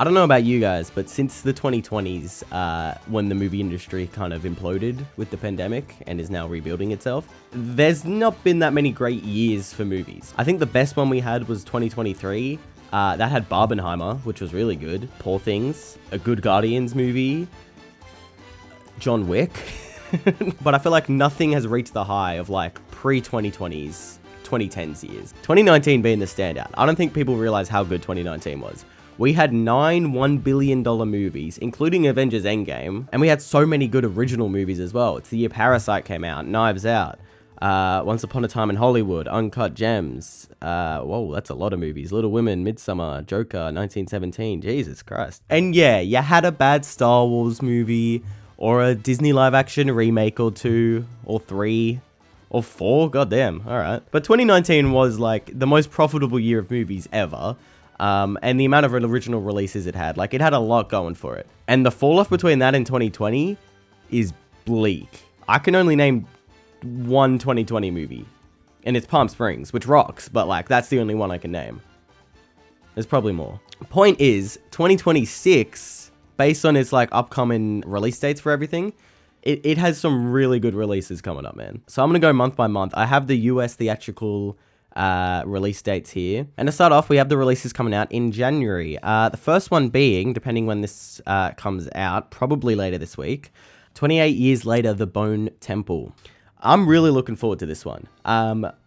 I don't know about you guys, but since the 2020s, when the movie industry kind of imploded with the pandemic and is now rebuilding itself, there's not been that many great years for movies. I think the best one we had was 2023. That had Barbenheimer, which was really good. Poor Things, a good Guardians movie, John Wick. But I feel like nothing has reached the high of like pre-2020s, 2010s years. 2019 being the standout. I don't think people realize how good 2019 was. We had 9 $1 billion movies, including Avengers Endgame, and we had so many good original movies as well. It's the year Parasite came out, Knives Out, Once Upon a Time in Hollywood, Uncut Gems, whoa, that's a lot of movies, Little Women, Midsummer, Joker, 1917, Jesus Christ. And yeah, you had a bad Star Wars movie, or a Disney live-action remake or 2, or 3, or 4, goddamn, alright. But 2019 was like the most profitable year of movies ever. And the amount of original releases it had, like it had a lot going for it. And the fall off between that and 2020 is bleak. I can only name one 2020 movie, and it's Palm Springs, which rocks, but like that's the only one I can name. There's probably more. Point is, 2026, based on its like upcoming release dates for everything, it has some really good releases coming up, man. So I'm gonna go month by month. I have the US theatrical release dates here, and to start off, we have the releases coming out in January. The first one being, depending when this comes out, probably later this week, 28 Years Later, The Bone Temple. I'm really looking forward to this one.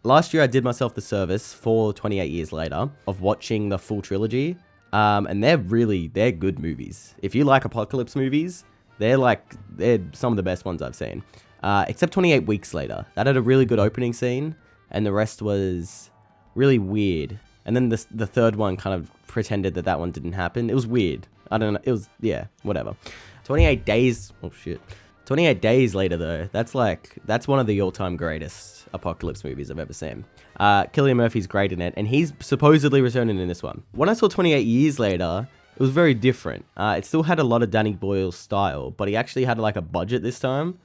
Last year I did myself the service for 28 Years Later of watching the full trilogy, and they're good movies. If you like apocalypse movies, they're some of the best ones I've seen. Except 28 Weeks Later. That had a really good opening scene, and the rest was really weird. And then the third one kind of pretended that one didn't happen. It was weird. I don't know. It was, yeah, whatever. 28 Days... Oh, shit. 28 Days Later, though. That's one of the all-time greatest apocalypse movies I've ever seen. Cillian Murphy's great in it, and he's supposedly returning in this one. When I saw 28 Years Later, it was very different. It still had a lot of Danny Boyle's style, but he actually had like a budget this time.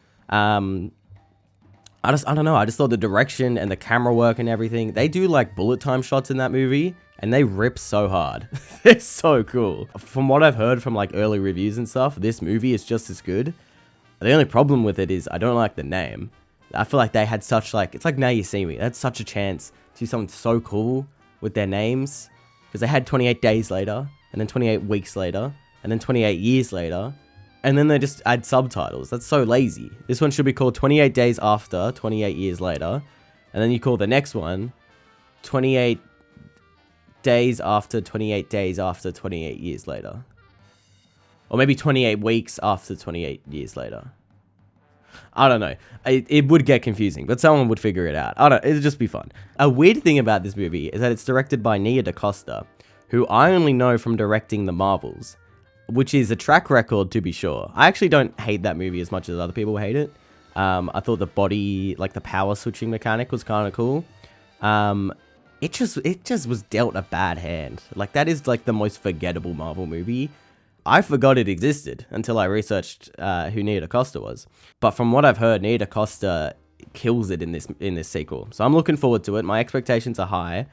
I don't know, I just thought the direction and the camera work and everything, they do like bullet time shots in that movie, and they rip so hard. They're so cool. From what I've heard from like early reviews and stuff, this movie is just as good. The only problem with it is I don't like the name. I feel like they had such like, it's like Now You See Me. They had such a chance to do something so cool with their names, because they had 28 Days Later, and then 28 Weeks Later, and then 28 Years Later, and then they just add subtitles. That's so lazy. This one should be called 28 Days After, 28 Years Later. And then you call the next one 28 Days After, 28 Days After, 28 Years Later. Or maybe 28 Weeks After, 28 Years Later. I don't know. It would get confusing, but someone would figure it out. I don't know. It'd just be fun. A weird thing about this movie is that it's directed by Nia DaCosta, who I only know from directing The Marvels, which is a track record, to be sure. I actually don't hate that movie as much as other people hate it. I thought the body, like the power switching mechanic, was kind of cool. It just was dealt a bad hand. Like, that is like the most forgettable Marvel movie. I forgot it existed until I researched who Nia DaCosta was. But from what I've heard, Nia DaCosta kills it in this sequel. So I'm looking forward to it. My expectations are high.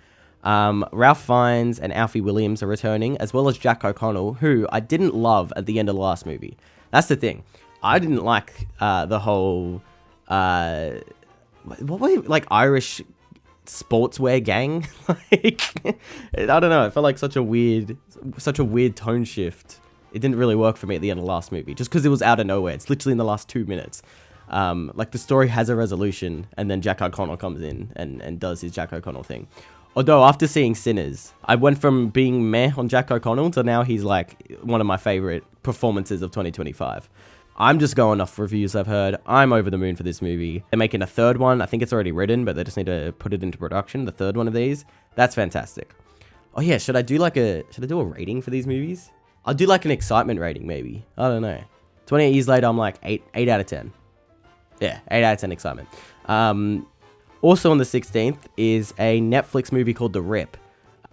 Ralph Fiennes and Alfie Williams are returning, as well as Jack O'Connell, who I didn't love at the end of the last movie. That's the thing. I didn't like the whole what was it, like Irish sportswear gang? Like, I don't know. It felt like such a weird tone shift. It didn't really work for me at the end of the last movie, just because it was out of nowhere. It's literally in the last 2 minutes. Like, the story has a resolution, and then Jack O'Connell comes in and does his Jack O'Connell thing. Although, after seeing Sinners, I went from being meh on Jack O'Connell to now he's like one of my favorite performances of 2025. I'm just going off reviews I've heard. I'm over the moon for this movie. They're making a third one. I think it's already written, but they just need to put it into production. The third one of these. That's fantastic. Oh yeah, should I do a rating for these movies? I'll do like an excitement rating, maybe. I don't know. 28 Years Later, I'm like 8 out of 10. Yeah, 8 out of 10 excitement. Also on the 16th is a Netflix movie called The Rip.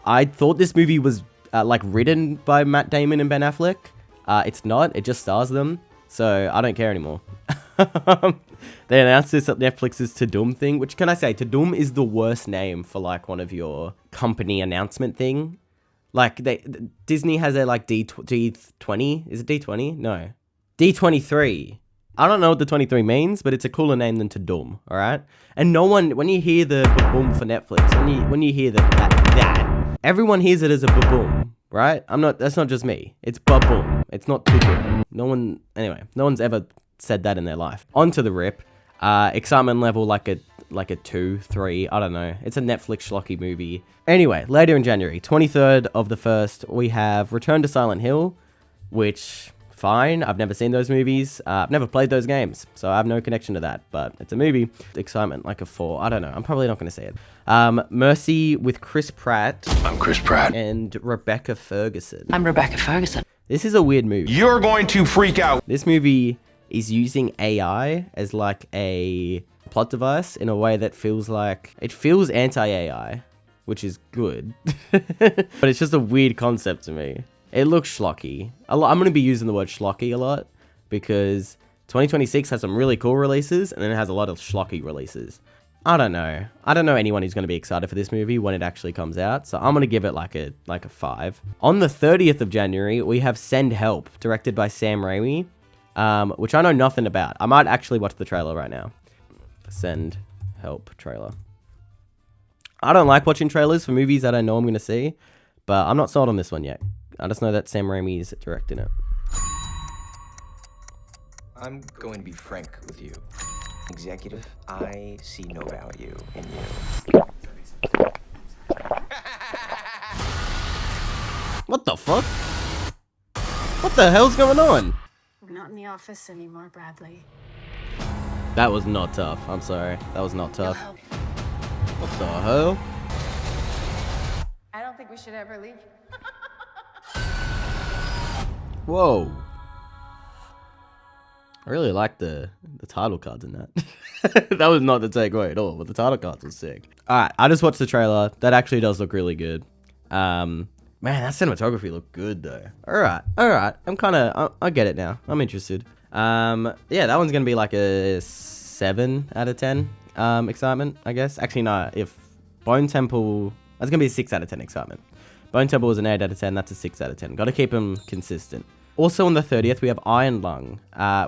I thought this movie was like written by Matt Damon and Ben Affleck. It's not. It just stars them. So I don't care anymore. They announced this at Netflix's Taboel thing, which, can I say, Taboel is the worst name for like one of your company announcement thing. Like Disney has a like D20. Is it D20? No, D23. I don't know what the 23 means, but it's a cooler name than Taboel, all right? And no one, when you hear the boom for Netflix, when you hear that, everyone hears it as a boom, right? That's not just me. It's boom. It's not Taboel. No one's ever said that in their life. On to the rip. Excitement level like a 2, 3, I don't know. It's a Netflix schlocky movie. Anyway, later in January, 23rd of the 1st, we have Return to Silent Hill, which... fine. I've never seen those movies. I've never played those games, so I have no connection to that, but it's a movie. Excitement, like a 4. I don't know. I'm probably not going to see it. Mercy with Chris Pratt. I'm Chris Pratt. And Rebecca Ferguson. I'm Rebecca Ferguson. This is a weird movie. You're going to freak out. This movie is using AI as like a plot device in a way that feels anti-AI, which is good. But it's just a weird concept to me. It looks schlocky. I'm going to be using the word schlocky a lot because 2026 has some really cool releases and then it has a lot of schlocky releases. I don't know. I don't know anyone who's going to be excited for this movie when it actually comes out. So I'm going to give it like a 5. On the 30th of January, we have Send Help, directed by Sam Raimi, which I know nothing about. I might actually watch the trailer right now. Send Help trailer. I don't like watching trailers for movies that I know I'm going to see, but I'm not sold on this one yet. I just know that Sam Raimi is directing it. I'm going to be frank with you. Executive, I see no value in you. What the fuck? What the hell's going on? We're not in the office anymore, Bradley. That was not tough. I'm sorry. That was not tough. What the hell? I don't think we should ever leave. Whoa. I really like the title cards in that. That was not the takeaway at all, but the title cards was sick. Alright, I just watched the trailer. That actually does look really good. Man, that cinematography looked good though. Alright. I get it now. I'm interested. Yeah, that one's gonna be like a 7 out of 10 excitement, I guess. Actually, no, if Bone Temple... That's gonna be a 6 out of 10 excitement. Bone Temple was an 8 out of 10, that's a 6 out of 10. Gotta keep them consistent. Also on the 30th, we have Iron Lung,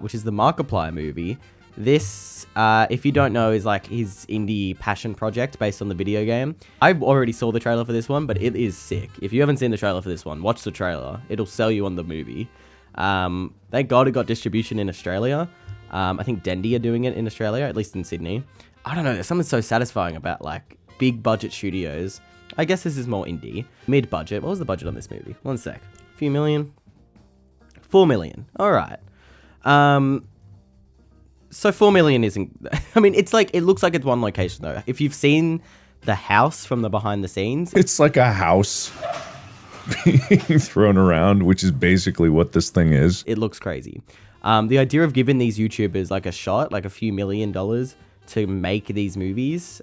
which is the Markiplier movie. This, if you don't know, is like his indie passion project based on the video game. I already saw the trailer for this one, but it is sick. If you haven't seen the trailer for this one, watch the trailer. It'll sell you on the movie. Thank God it got distribution in Australia. I think Dendy are doing it in Australia, at least in Sydney. I don't know, there's something so satisfying about like big budget studios. I guess this is more indie. Mid-budget. What was the budget on this movie? One sec. A few million? 4 million. Alright. So 4 million isn't... I mean, it's like... It looks like it's one location, though. If you've seen the house from the behind the scenes... It's like a house being thrown around, which is basically what this thing is. It looks crazy. The idea of giving these YouTubers like a shot, like a few $1 million to make these movies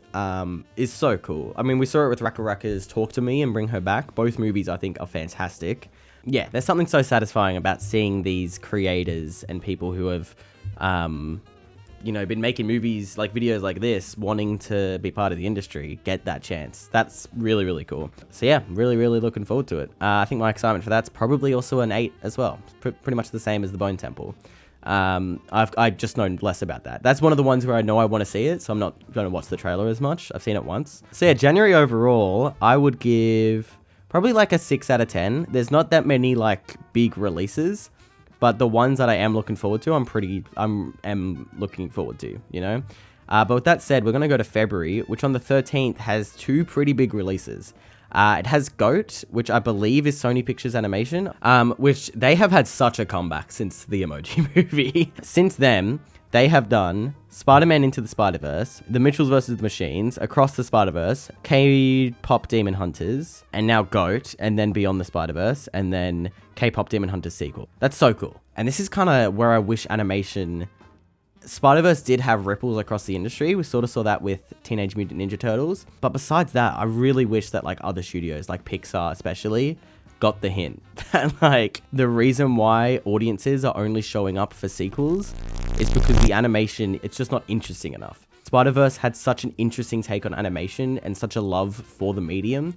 is so cool. I mean, we saw it with Raka Raka's Talk to Me and Bring Her Back. Both movies, I think, are fantastic. Yeah, there's something so satisfying about seeing these creators and people who have, been making movies, like videos like this, wanting to be part of the industry, get that chance. That's really, really cool. So yeah, really, really looking forward to it. I think my excitement for that's probably also an 8 as well. Pretty much the same as the Bone Temple. I just know less about that. That's one of the ones where I know I want to see it, so I'm not going to watch the trailer as much. I've seen it once. So yeah, January overall, I would give probably like a 6 out of 10. There's not that many like big releases, but the ones that I am looking forward to, I'm looking forward to, you know? But with that said, we're going to go to February, which on the 13th has 2 pretty big releases. It has GOAT, which I believe is Sony Pictures Animation, which they have had such a comeback since the Emoji Movie. Since then, they have done Spider-Man Into the Spider-Verse, The Mitchells vs. the Machines, Across the Spider-Verse, K-Pop Demon Hunters, and now GOAT, and then Beyond the Spider-Verse, and then K-Pop Demon Hunters sequel. That's so cool. And this is kind of where I wish animation... Spider-Verse did have ripples across the industry. We sort of saw that with Teenage Mutant Ninja Turtles. But besides that, I really wish that like other studios, like Pixar especially, got the hint that like the reason why audiences are only showing up for sequels is because the animation, it's just not interesting enough. Spider-Verse had such an interesting take on animation and such a love for the medium.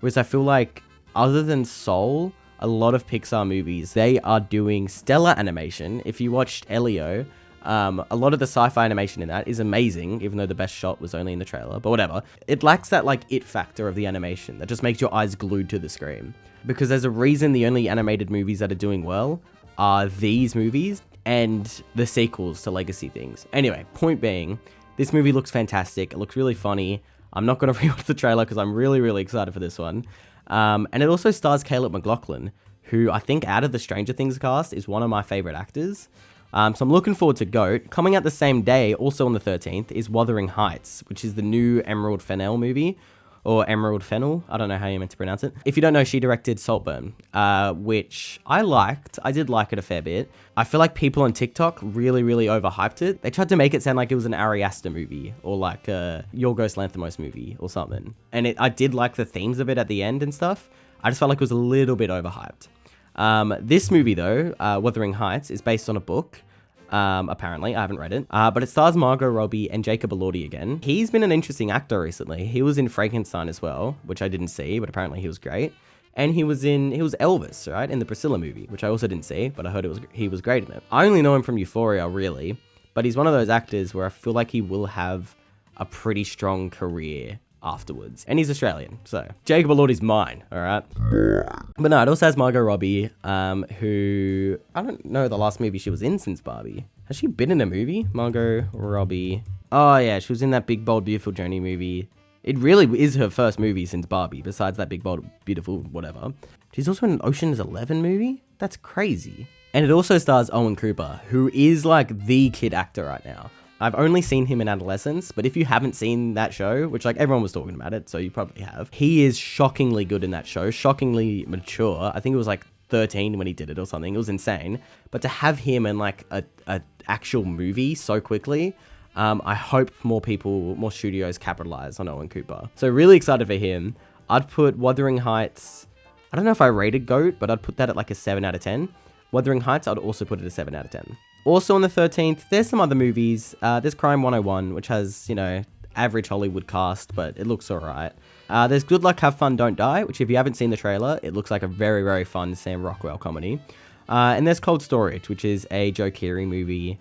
Whereas I feel like other than Soul, a lot of Pixar movies, they are doing stellar animation. If you watched Elio, a lot of the sci-fi animation in that is amazing, even though the best shot was only in the trailer, but whatever. It lacks that like it factor of the animation that just makes your eyes glued to the screen. Because there's a reason the only animated movies that are doing well are these movies and the sequels to legacy things. Anyway, point being, this movie looks fantastic. It looks really funny. I'm not going to rewatch the trailer because I'm really, really excited for this one. And it also stars Caleb McLaughlin, who I think out of the Stranger Things cast is one of my favorite actors. So I'm looking forward to GOAT. Coming out the same day, also on the 13th, is Wuthering Heights, which is the new Emerald Fennell movie. Or Emerald Fennell, I don't know how you're meant to pronounce it. If you don't know, she directed Saltburn, which I liked. I did like it a fair bit. I feel like people on TikTok really, really overhyped it. They tried to make it sound like it was an Ari Aster movie or like a Yorgos Lanthimos movie or something. And I did like the themes of it at the end and stuff. I just felt like it was a little bit overhyped. This movie though, Wuthering Heights, is based on a book. Apparently, I haven't read it, but it stars Margot Robbie and Jacob Elordi again. He's been an interesting actor recently. He was in Frankenstein as well, which I didn't see, but apparently he was great. And he was Elvis, right, in the Priscilla movie, which I also didn't see, but I heard he was great in it. I only know him from Euphoria, really, but he's one of those actors where I feel like he will have a pretty strong career afterwards. And he's Australian, so Jacob Elordi's mine, all right? But no, it also has Margot Robbie, who, I don't know the last movie she was in since Barbie. Has she been in a movie? Margot Robbie. Oh yeah, she was in that Big Bold Beautiful Journey movie. It really is her first movie since Barbie, besides that Big Bold Beautiful whatever. She's also in an Ocean's 11 movie? That's crazy. And it also stars Owen Cooper, who is like the kid actor right now. I've only seen him in Adolescence, but if you haven't seen that show, which like everyone was talking about it, so you probably have, he is shockingly good in that show, shockingly mature. I think it was like 13 when he did it or something. It was insane. But to have him in like a actual movie so quickly, I hope more studios capitalize on Owen Cooper. So really excited for him. I'd put Wuthering Heights, I don't know if I rated GOAT, but I'd put that at like a 7 out of 10. Wuthering Heights, I'd also put it a 7 out of 10. Also on the 13th, there's some other movies. There's Crime 101, which has, you know, average Hollywood cast, but it looks alright. There's Good Luck, Have Fun, Don't Die, which if you haven't seen the trailer, it looks like a very, very fun Sam Rockwell comedy. And there's Cold Storage, which is a Joe Keery movie.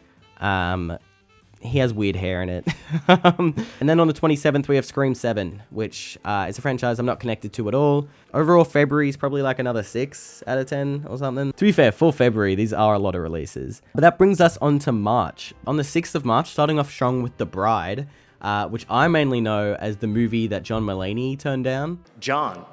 He has weird hair in it. And then on the 27th, we have Scream 7, which is a franchise I'm not connected to at all. Overall, February is probably like another 6 out of 10 or something. To be fair, for February, these are a lot of releases. But that brings us on to March. On the 6th of March, starting off strong with The Bride, which I mainly know as the movie that John Mulaney turned down. John,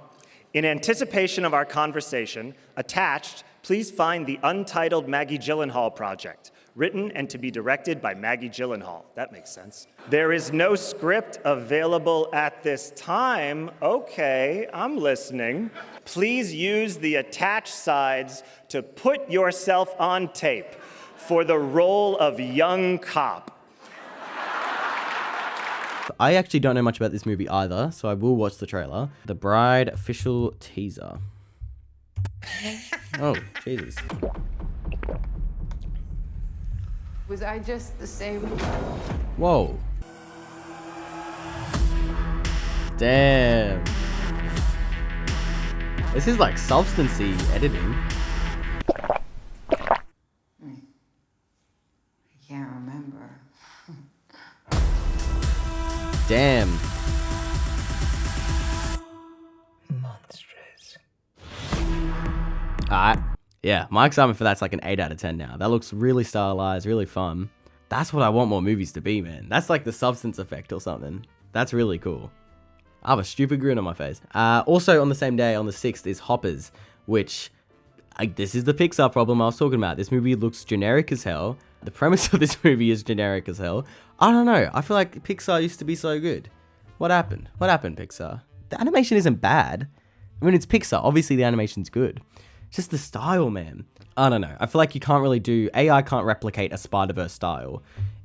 in anticipation of our conversation, attached, please find the untitled Maggie Gyllenhaal project. Written and to be directed by Maggie Gyllenhaal. That makes sense. There is no script available at this time. Okay, I'm listening. Please use the attached sides to put yourself on tape for the role of young cop. I actually don't know much about this movie either, so I will watch the trailer. The Bride official teaser. Oh, Jesus. Was I just the same? Whoa. Damn. This is like substancy editing. I can't remember. Damn. Monstrous. Alright. Yeah, my excitement for that's like an 8 out of 10 now. That looks really stylized, really fun. That's what I want more movies to be, man. That's like the substance effect or something. That's really cool. I have a stupid grin on my face. Also on the same day, on the 6th, is Hoppers, which, this is the Pixar problem I was talking about. This movie looks generic as hell. The premise of this movie is generic as hell. I don't know. I feel like Pixar used to be so good. What happened? What happened, Pixar? The animation isn't bad. I mean, it's Pixar. Obviously, the animation's good. Just the style, man. I don't know. I feel like you can't really do... AI can't replicate a Spider-Verse style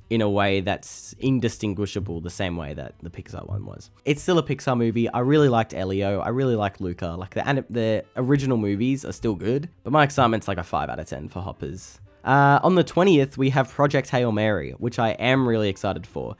in a way that's indistinguishable the same way that the Pixar one was. It's still a Pixar movie. I really liked Elio. I really liked Luca. Like, the original movies are still good, but my excitement's like a 5 out of 10 for Hoppers. On the 20th, we have Project Hail Mary, which I am really excited for.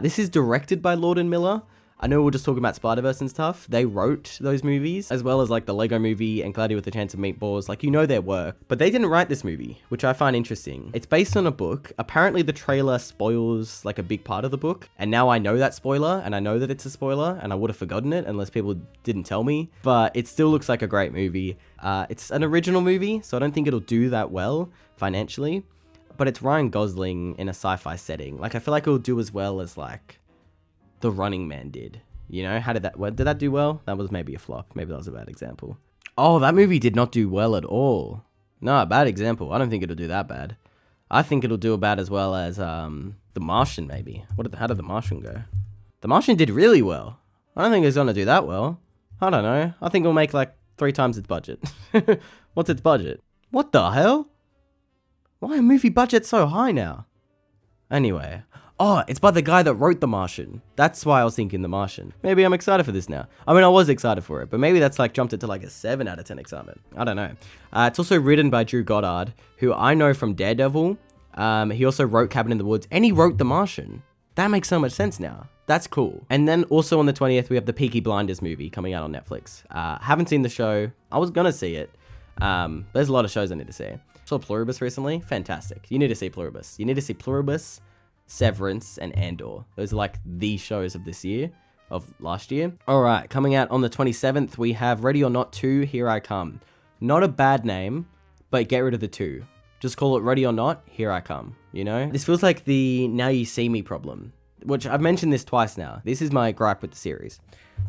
This is directed by Lord and Miller. I know we're just talking about Spider-Verse and stuff. They wrote those movies, as well as like the Lego movie and Cloudy with a Chance of Meatballs. Like, you know their work. But they didn't write this movie, which I find interesting. It's based on a book. Apparently the trailer spoils like a big part of the book. And now I know that spoiler, and I know that it's a spoiler, and I would have forgotten it unless people didn't tell me. But it still looks like a great movie. It's an original movie, so I don't think it'll do that well financially. But it's Ryan Gosling in a sci-fi setting. Like, I feel like it'll do as well as like The Running Man did. You know, did that do well? That was maybe a flop. Maybe that was a bad example. Oh, that movie did not do well at all. No, bad example. I don't think it'll do that bad. I think it'll do about as well as The Martian, maybe. How did The Martian go? The Martian did really well. I don't think it's gonna do that well. I don't know. I think it'll make like 3 times its budget. What's its budget? What the hell? Why are movie budgets so high now? Anyway. Oh, it's by the guy that wrote The Martian. That's why I was thinking The Martian. Maybe I'm excited for this now. I mean, I was excited for it, but maybe that's like jumped it to like a 7 out of 10 excitement. I don't know. It's also written by Drew Goddard, who I know from Daredevil. He also wrote Cabin in the Woods, and he wrote The Martian. That makes so much sense now. That's cool. And then also on the 20th, we have the Peaky Blinders movie coming out on Netflix. Haven't seen the show. I was gonna see it. There's a lot of shows I need to see. Saw Pluribus recently. Fantastic. You need to see Pluribus. You need to see Pluribus, Severance, and Andor. Those are like the shows of this year, of last year. All right, coming out on the 27th, we have Ready or Not 2, Here I Come. Not a bad name, but get rid of the 2. Just call it Ready or Not, Here I Come, you know? This feels like the Now You See Me problem, which I've mentioned this twice now. This is my gripe with the series.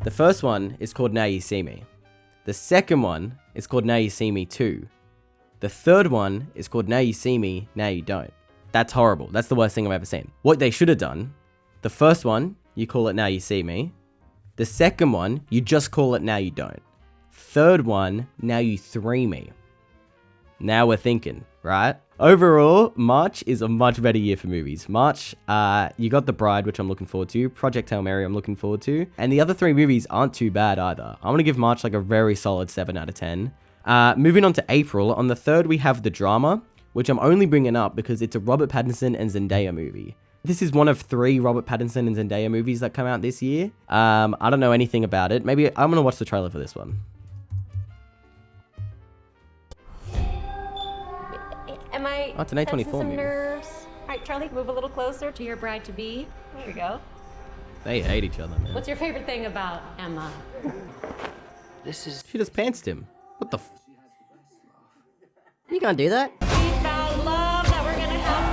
The first one is called Now You See Me. The second one is called Now You See Me 2. The third one is called Now You See Me, Now You Don't. That's horrible. That's the worst thing I've ever seen. What they should have done, the first one, you call it Now You See Me. The second one, you just call it Now You Don't. Third one, Now You Three Me. Now we're thinking, right? Overall, March is a much better year for movies. March, you got The Bride, which I'm looking forward to. Project Hail Mary, I'm looking forward to. And the other 3 movies aren't too bad either. I'm going to give March like a very solid 7 out of 10. Moving on to April, on the 3rd, we have The Drama, which I'm only bringing up because it's a Robert Pattinson and Zendaya movie. This is one of 3 Robert Pattinson and Zendaya movies that come out this year. I don't know anything about it. Maybe I'm going to watch the trailer for this one. Am I? Oh, it's an A24 movie. Nerves? All right, Charlie, move a little closer to your bride-to-be. There we go. They hate each other, man. What's your favorite thing about Emma? She just pantsed him. What the f... You gonna do that? We found love that we're gonna have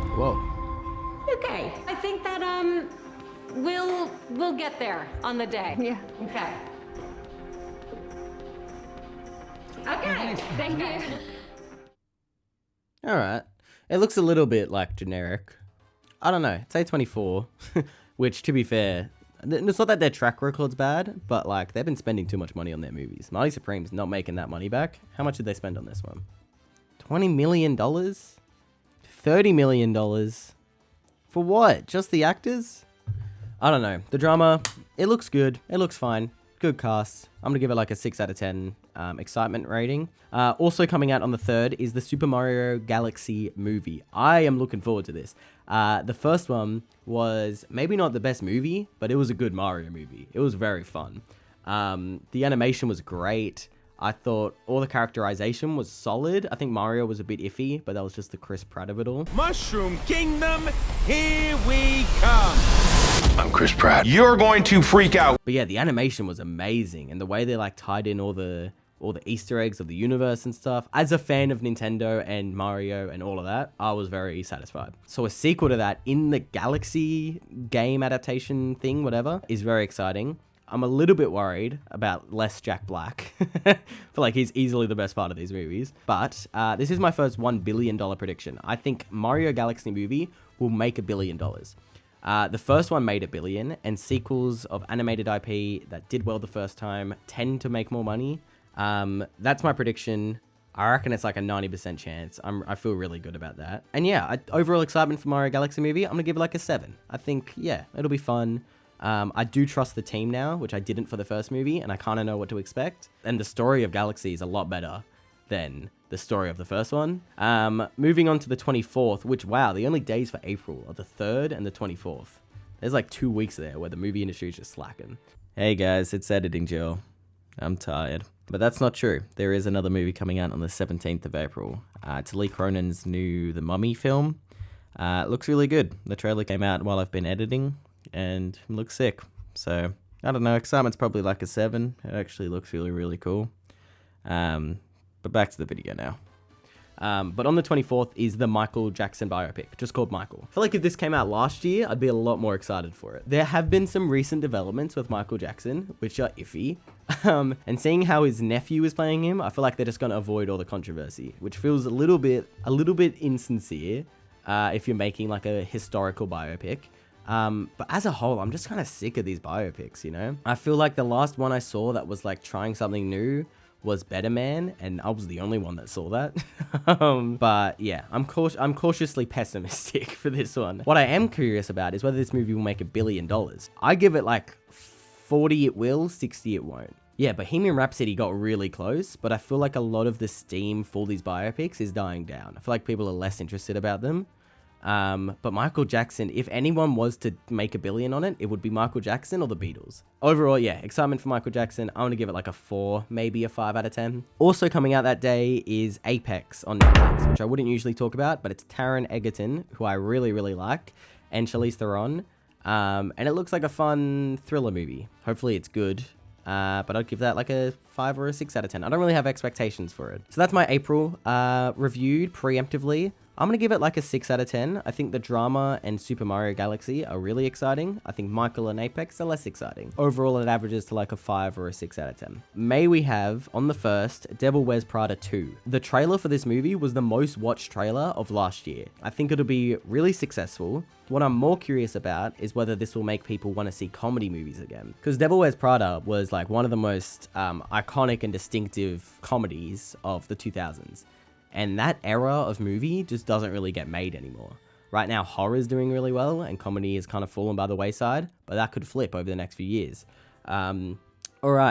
forever. Whoa. Okay, I think that we'll get there on the day. Yeah. Okay. Okay. Thank you. All right. It looks a little bit like generic. I don't know. It's A24, which, to be fair, it's not that their track record's bad, but like they've been spending too much money on their movies. Marty Supreme's not making that money back. How much did they spend on this one? $20 million? $30 million? For what? Just the actors? I don't know. The Drama, it looks good. It looks fine. Good cast. I'm going to give it like a 6 out of 10 excitement rating. Also coming out on the 3rd is the Super Mario Galaxy movie. I am looking forward to this. The first one was maybe not the best movie, but it was a good Mario movie. It was very fun. The animation was great. I thought all the characterization was solid. I think Mario was a bit iffy, but that was just the Chris Pratt of it all. Mushroom Kingdom, here we come. I'm Chris Pratt. You're going to freak out. But yeah, the animation was amazing, and the way they like tied in all the Easter eggs of the universe and stuff. As a fan of Nintendo and Mario and all of that, I was very satisfied. So a sequel to that in the Galaxy game adaptation thing, whatever, is very exciting. I'm a little bit worried about less Jack Black. I feel like he's easily the best part of these movies. But this is my first $1 billion prediction. I think Mario Galaxy movie will make $1 billion. The first one made $1 billion, and sequels of animated IP that did well the first time tend to make more money. That's my prediction. I reckon it's like a 90% chance. I feel really good about that. And yeah, overall excitement for Mario Galaxy movie, I'm gonna give it like a 7. I think, yeah, it'll be fun. I do trust the team now, which I didn't for the first movie, and I kind of know what to expect. And the story of Galaxy is a lot better than the story of the first one. Moving on to the 24th, which, wow, the only days for April are the 3rd and the 24th. There's like 2 weeks there where the movie industry is just slacking. Hey guys, it's editing Jill. I'm tired. But that's not true. There is another movie coming out on the 17th of April. It's Lee Cronen's new The Mummy film. It looks really good. The trailer came out while I've been editing and it looks sick. So, I don't know, excitement's probably like a 7. It actually looks really, really cool. But back to the video now. But on the 24th is the Michael Jackson biopic, just called Michael. I feel like if this came out last year, I'd be a lot more excited for it. There have been some recent developments with Michael Jackson, which are iffy. And seeing how his nephew is playing him, I feel like they're just going to avoid all the controversy, which feels a little bit insincere if you're making like a historical biopic. But as a whole, I'm just kind of sick of these biopics, you know? I feel like the last one I saw that was like trying something new was Better Man, and I was the only one that saw that. But yeah, I'm cautiously pessimistic for this one. What I am curious about is whether this movie will make $1 billion. I give it like 40 it will, 60 it won't. Yeah, Bohemian Rhapsody got really close, but I feel like a lot of the steam for these biopics is dying down. I feel like people are less interested about them. But Michael Jackson, if anyone was to make $1 billion on it, it would be Michael Jackson or the Beatles. Overall, yeah, excitement for Michael Jackson. I'm going to give it like a 4, maybe a 5 out of 10. Also coming out that day is Apex on Netflix, which I wouldn't usually talk about, but it's Taron Egerton, who I really, really like, and Charlize Theron. And it looks like a fun thriller movie. Hopefully it's good. But I'd give that like a 5 or a 6 out of 10. I don't really have expectations for it. So that's my April reviewed preemptively. I'm going to give it like a 6 out of 10. I think the drama and Super Mario Galaxy are really exciting. I think Michael and Apex are less exciting. Overall, it averages to like a 5 or a 6 out of 10. May we have, on the 1st, Devil Wears Prada 2. The trailer for this movie was the most watched trailer of last year. I think it'll be really successful. What I'm more curious about is whether this will make people want to see comedy movies again. Because Devil Wears Prada was like one of the most iconic and distinctive comedies of the 2000s. And that era of movie just doesn't really get made anymore. Right now, horror is doing really well, and comedy has kind of fallen by the wayside, but that could flip over the next few years. Alright,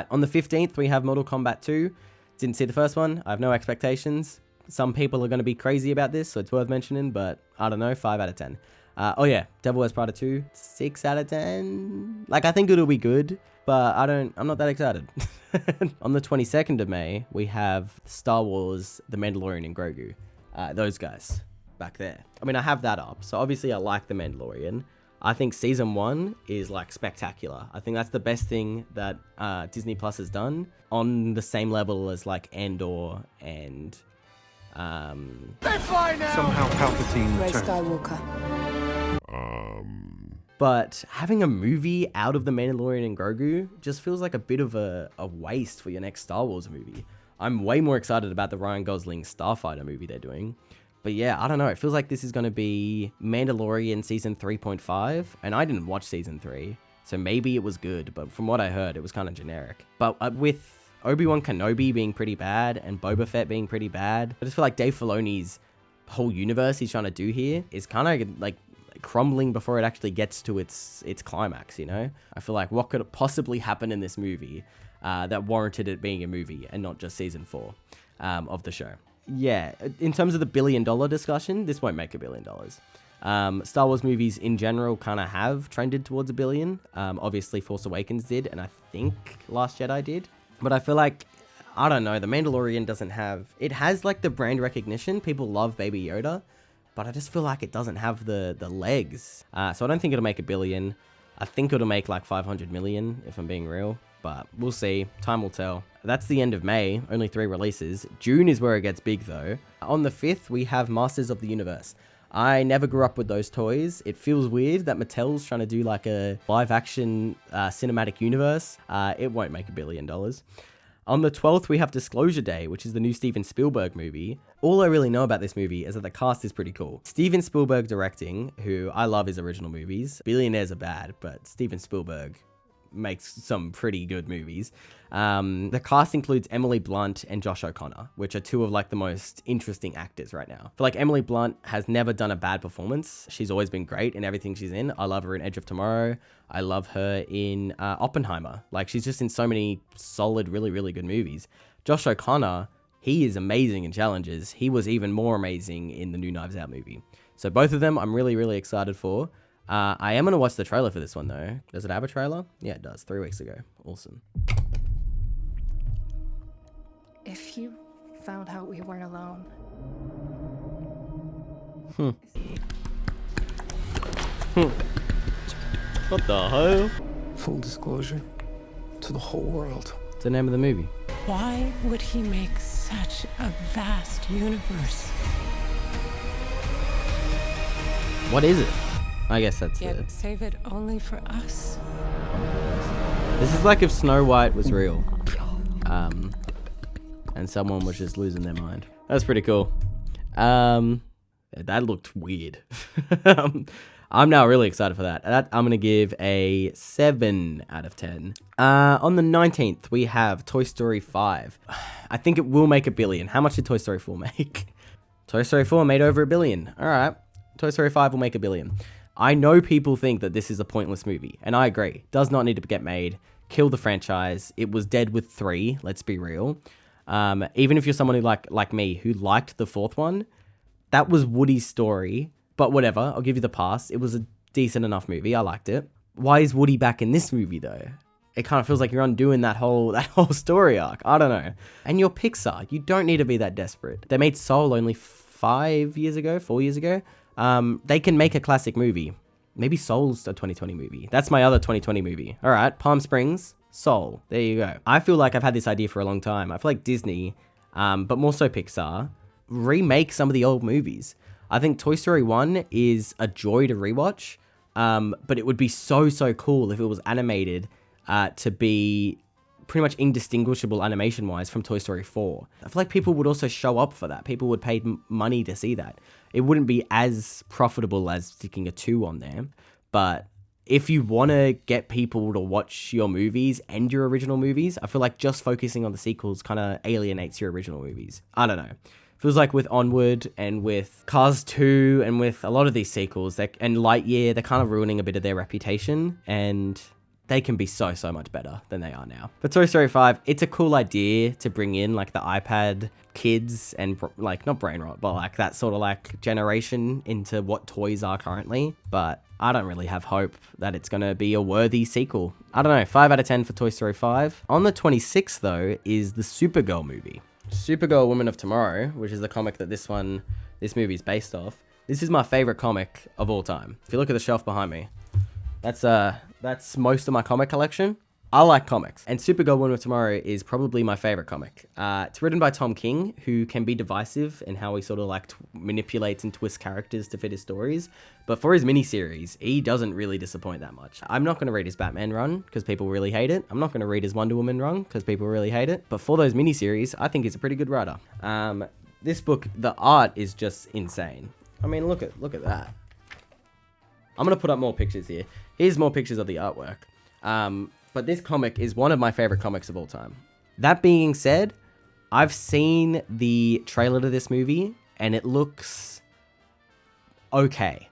on the 15th, we have Mortal Kombat 2. Didn't see the first one. I have no expectations. Some people are going to be crazy about this, so it's worth mentioning, but I don't know, 5 out of 10. Oh yeah, Devil Wears Prada 2, 6 out of 10. Like, I think it'll be good, but I'm not that excited. On the 22nd of May, we have Star Wars, The Mandalorian, and Grogu. Those guys back there. I mean, I have that up, so obviously I like The Mandalorian. I think season 1 is like spectacular. I think that's the best thing that Disney Plus has done, on the same level as like Andor and They fly now! Somehow Palpatine Rey returned. Skywalker. But having a movie out of The Mandalorian and Grogu just feels like a bit of a waste for your next Star Wars movie. I'm way more excited about the Ryan Gosling Starfighter movie they're doing. But yeah, I don't know. It feels like this is going to be Mandalorian season 3.5. And I didn't watch season 3. So maybe it was good. But from what I heard, it was kind of generic. But with Obi-Wan Kenobi being pretty bad and Boba Fett being pretty bad, I just feel like Dave Filoni's whole universe he's trying to do here is kind of like crumbling before it actually gets to its climax, you know? I feel like what could possibly happen in this movie that warranted it being a movie and not just season 4 of the show. Yeah, in terms of the $1 billion discussion, this won't make $1 billion. Star Wars movies in general kind of have trended towards $1 billion. Obviously Force Awakens did, and I think Last Jedi did. But I feel like, I don't know, The Mandalorian doesn't have... It has like the brand recognition. People love Baby Yoda. But I just feel like it doesn't have the legs. So I don't think it'll make $1 billion. I think it'll make like 500 million, if I'm being real. But we'll see. Time will tell. That's the end of May. Only 3 releases. June is where it gets big, though. On the 5th, we have Masters of the Universe. I never grew up with those toys. It feels weird that Mattel's trying to do like a live-action cinematic universe. It won't make $1 billion. On the 12th, we have Disclosure Day, which is the new Steven Spielberg movie. All I really know about this movie is that the cast is pretty cool. Steven Spielberg directing, who I love his original movies. Billionaires are bad, but Steven Spielberg makes some pretty good movies. The cast includes Emily Blunt and Josh O'Connor, which are 2 of like the most interesting actors right now. I feel like Emily Blunt has never done a bad performance. She's always been great in everything she's in. I love her in Edge of Tomorrow. I love her in Oppenheimer. Like, she's just in so many solid, really, really good movies. Josh O'Connor, he is amazing in Challenges. He was even more amazing in the new Knives Out movie. So both of them I'm really, really excited for. I am going to watch the trailer for this one, though. Does it have a trailer? Yeah, it does. 3 weeks ago. Awesome. If you found out we weren't alone. What the hell? Full disclosure to the whole world. What's the name of the movie? Why would he make such a vast universe? What is it? I guess that's Yet save it only for us. This is like if Snow White was real. And someone was just losing their mind. That's pretty cool. That looked weird. I'm now really excited for that. I'm going to give a 7 out of 10. On the 19th, we have Toy Story 5. I think it will make $1 billion. How much did Toy Story 4 make? Toy Story 4 made over $1 billion. All right. Toy Story 5 will make $1 billion. I know people think that this is a pointless movie, and I agree. Does not need to get made. Kill the franchise. It was dead with 3, let's be real. Even if you're someone who like me, who liked the 4th one, that was Woody's story. But whatever, I'll give you the pass. It was a decent enough movie. I liked it. Why is Woody back in this movie, though? It kind of feels like you're undoing that whole story arc. I don't know. And you're Pixar. You don't need to be that desperate. They made Soul only 4 years ago. They can make a classic movie. Maybe Soul's a 2020 movie. That's my other 2020 movie. All right, Palm Springs, Soul. There you go. I feel like I've had this idea for a long time. I feel like Disney, but more so Pixar, remake some of the old movies. I think Toy Story 1 is a joy to rewatch, but it would be so cool if it was animated to be pretty much indistinguishable animation-wise from Toy Story 4. I feel like people would also show up for that. People would pay money to see that. It wouldn't be as profitable as sticking a 2 on there, but if you want to get people to watch your movies and your original movies, I feel like just focusing on the sequels kind of alienates your original movies. I don't know. Feels like with Onward and with Cars 2 and with a lot of these sequels and Lightyear, they're kind of ruining a bit of their reputation, and they can be so much better than they are now. But Toy Story 5, it's a cool idea to bring in like the iPad kids and like not brain rot, but like that sort of like generation into what toys are currently. But I don't really have hope that it's going to be a worthy sequel. I don't know, 5 out of 10 for Toy Story 5. On the 26th though is the Supergirl movie. Supergirl Woman of Tomorrow, which is the comic that this movie is based off. This is my favorite comic of all time. If you look at the shelf behind me, that's most of my comic collection. I like comics, and Supergirl Woman of Tomorrow is probably my favorite comic. It's written by Tom King, who can be divisive in how he sort of like manipulates and twists characters to fit his stories. But for his miniseries, he doesn't really disappoint that much. I'm not going to read his Batman run because people really hate it. I'm not going to read his Wonder Woman run because people really hate it. But for those miniseries, I think he's a pretty good writer. This book, the art is just insane. I mean, look at that. I'm going to put up more pictures here. Here's more pictures of the artwork. But this comic is one of my favorite comics of all time. That being said, I've seen the trailer to this movie and it looks okay.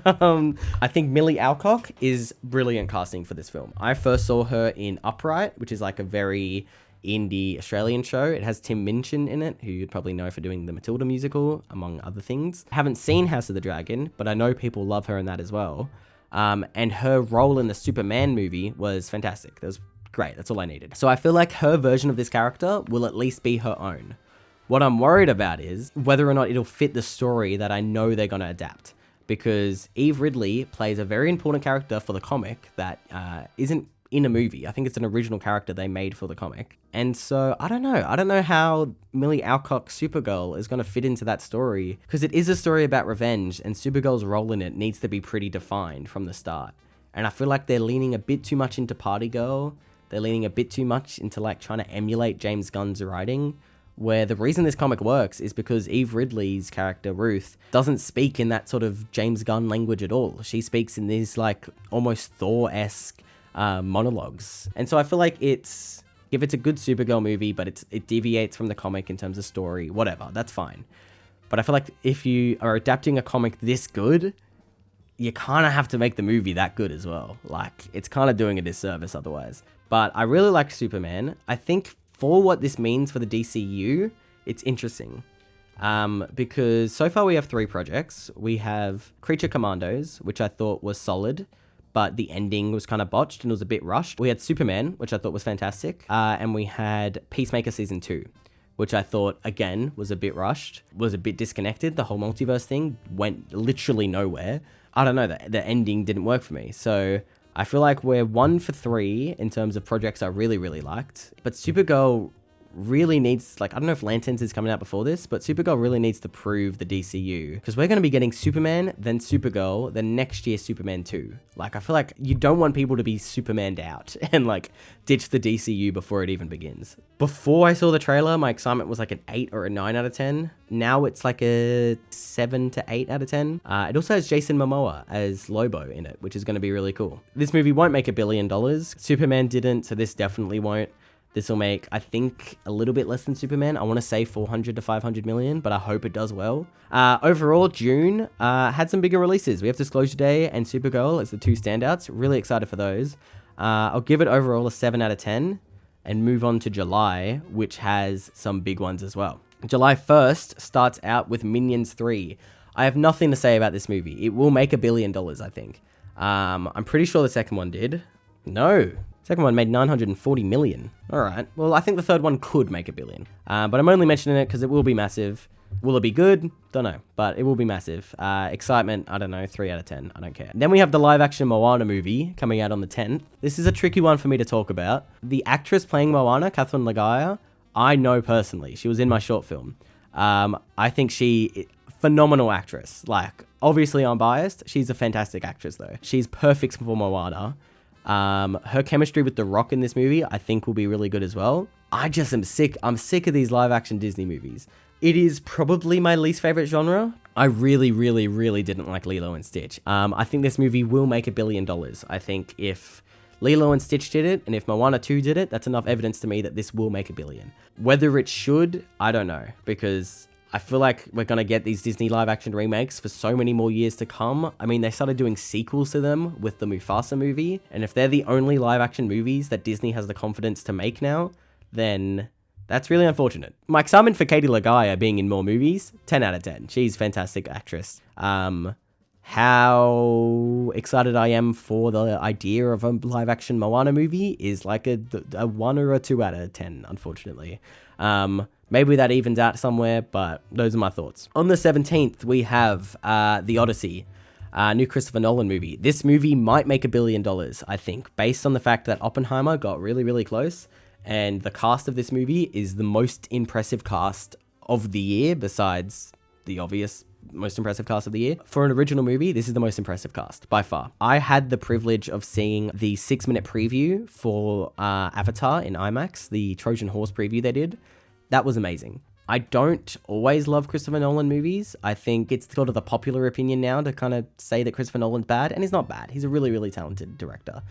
I think Millie Alcock is brilliant casting for this film. I first saw her in Upright, which is like a very indie Australian show. It has Tim Minchin in it, who you'd probably know for doing the Matilda musical, among other things. I haven't seen House of the Dragon, but I know people love her in that as well. And her role in the Superman movie was fantastic. That was great. That's all I needed. So I feel like her version of this character will at least be her own. What I'm worried about is whether or not it'll fit the story that I know they're going to adapt. Because Eve Ridley plays a very important character for the comic that isn't in a movie. I think it's an original character they made for the comic. And so, I don't know. I don't know how Millie Alcock's Supergirl is going to fit into that story. Because it is a story about revenge, and Supergirl's role in it needs to be pretty defined from the start. And I feel like they're leaning a bit too much into Party Girl. They're leaning a bit too much into like trying to emulate James Gunn's writing. Where the reason this comic works is because Eve Ridley's character, Ruth, doesn't speak in that sort of James Gunn language at all. She speaks in these like almost Thor-esque monologues. And so I feel like if it's a good Supergirl movie, but it deviates from the comic in terms of story, whatever, that's fine. But I feel like if you are adapting a comic this good, you kind of have to make the movie that good as well. Like, it's kind of doing a disservice otherwise. But I really like Superman. I think for what this means for the DCU, it's interesting. Because so far we have 3 projects. We have Creature Commandos, which I thought was solid, but the ending was kind of botched and it was a bit rushed. We had Superman, which I thought was fantastic. And we had Peacemaker Season 2, which I thought, again, was a bit rushed, was a bit disconnected. The whole multiverse thing went literally nowhere. I don't know, the ending didn't work for me. So I feel like we're 1 for 3 in terms of projects I really, really liked. But Supergirl really needs, like, I don't know if Lanterns is coming out before this, but Supergirl really needs to prove the DCU, because we're going to be getting Superman, then Supergirl, then next year Superman 2. Like, I feel like you don't want people to be Supermaned out and like ditch the DCU before it even begins. Before I saw the trailer, my excitement was like an 8 or a 9 out of 10. Now it's like a 7 to 8 out of 10. It also has Jason Momoa as Lobo in it, which is going to be really cool. This movie won't make $1 billion. Superman didn't, so this definitely won't. This will make, I think, a little bit less than Superman. I want to say 400 to 500 million, but I hope it does well. Overall, Dune had some bigger releases. We have Disclosure Day and Supergirl as the 2 standouts. Really excited for those. I'll give it overall a 7 out of 10 and move on to July, which has some big ones as well. July 1st starts out with Minions 3. I have nothing to say about this movie. It will make $1 billion, I think. I'm pretty sure the second one did. No. Second one made 940 million. All right. Well, I think the third one could make $1 billion. But I'm only mentioning it because it will be massive. Will it be good? Don't know. But it will be massive. Excitement, I don't know, 3 out of 10. I don't care. Then we have the live-action Moana movie coming out on the 10th. This is a tricky one for me to talk about. The actress playing Moana, Catherine Legaya, I know personally. She was in my short film. I think phenomenal actress. Like, obviously I'm biased. She's a fantastic actress, though. She's perfect for Moana. Her chemistry with The Rock in this movie, I think, will be really good as well. I just am sick. I'm sick of these live action Disney movies. It is probably my least favorite genre. I really, really, really didn't like Lilo and Stitch. I think this movie will make $1 billion. I think if Lilo and Stitch did it, and if Moana 2 did it, that's enough evidence to me that this will make $1 billion. Whether it should, I don't know, because I feel like we're going to get these Disney live-action remakes for so many more years to come. I mean, they started doing sequels to them with the Mufasa movie, and if they're the only live-action movies that Disney has the confidence to make now, then that's really unfortunate. My excitement for Katie Legaya being in more movies, 10 out of 10. She's a fantastic actress. How excited I am for the idea of a live-action Moana movie is like a 1 or a 2 out of 10, unfortunately. Maybe that evens out somewhere, but those are my thoughts. On the 17th, we have The Odyssey, new Christopher Nolan movie. This movie might make $1 billion, I think, based on the fact that Oppenheimer got really, really close, and the cast of this movie is the most impressive cast of the year, besides the obvious most impressive cast of the year. For an original movie, this is the most impressive cast, by far. I had the privilege of seeing the 6-minute preview for Avatar in IMAX, the Trojan Horse preview they did. That was amazing. I don't always love Christopher Nolan movies. I think it's sort of the popular opinion now to kind of say that Christopher Nolan's bad, and he's not bad. He's a really, really talented director.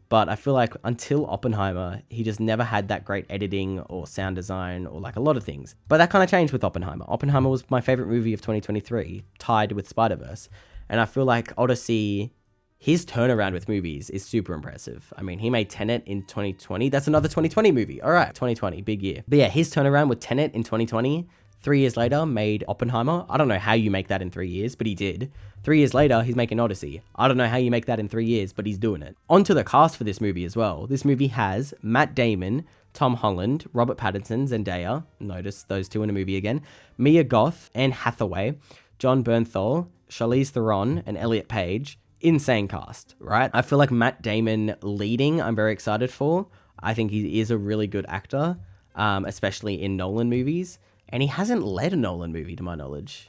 But I feel like until Oppenheimer, he just never had that great editing or sound design or like a lot of things. But that kind of changed with Oppenheimer. Oppenheimer was my favorite movie of 2023, tied with Spider-Verse. And I feel like Odyssey, his turnaround with movies is super impressive. I mean, he made Tenet in 2020. That's another 2020 movie. All right, 2020, big year. But yeah, his turnaround with Tenet in 2020, 3 years later, made Oppenheimer. I don't know how you make that in 3 years, but he did. 3 years later, he's making Odyssey. I don't know how you make that in 3 years, but he's doing it. On to the cast for this movie as well. This movie has Matt Damon, Tom Holland, Robert Pattinson, Zendaya, notice those 2 in a movie again, Mia Goth, Anne Hathaway, John Bernthal, Charlize Theron, and Elliot Page. Insane cast, right? I feel like Matt Damon leading, I'm very excited for. I think he is a really good actor, especially in Nolan movies. And he hasn't led a Nolan movie, to my knowledge.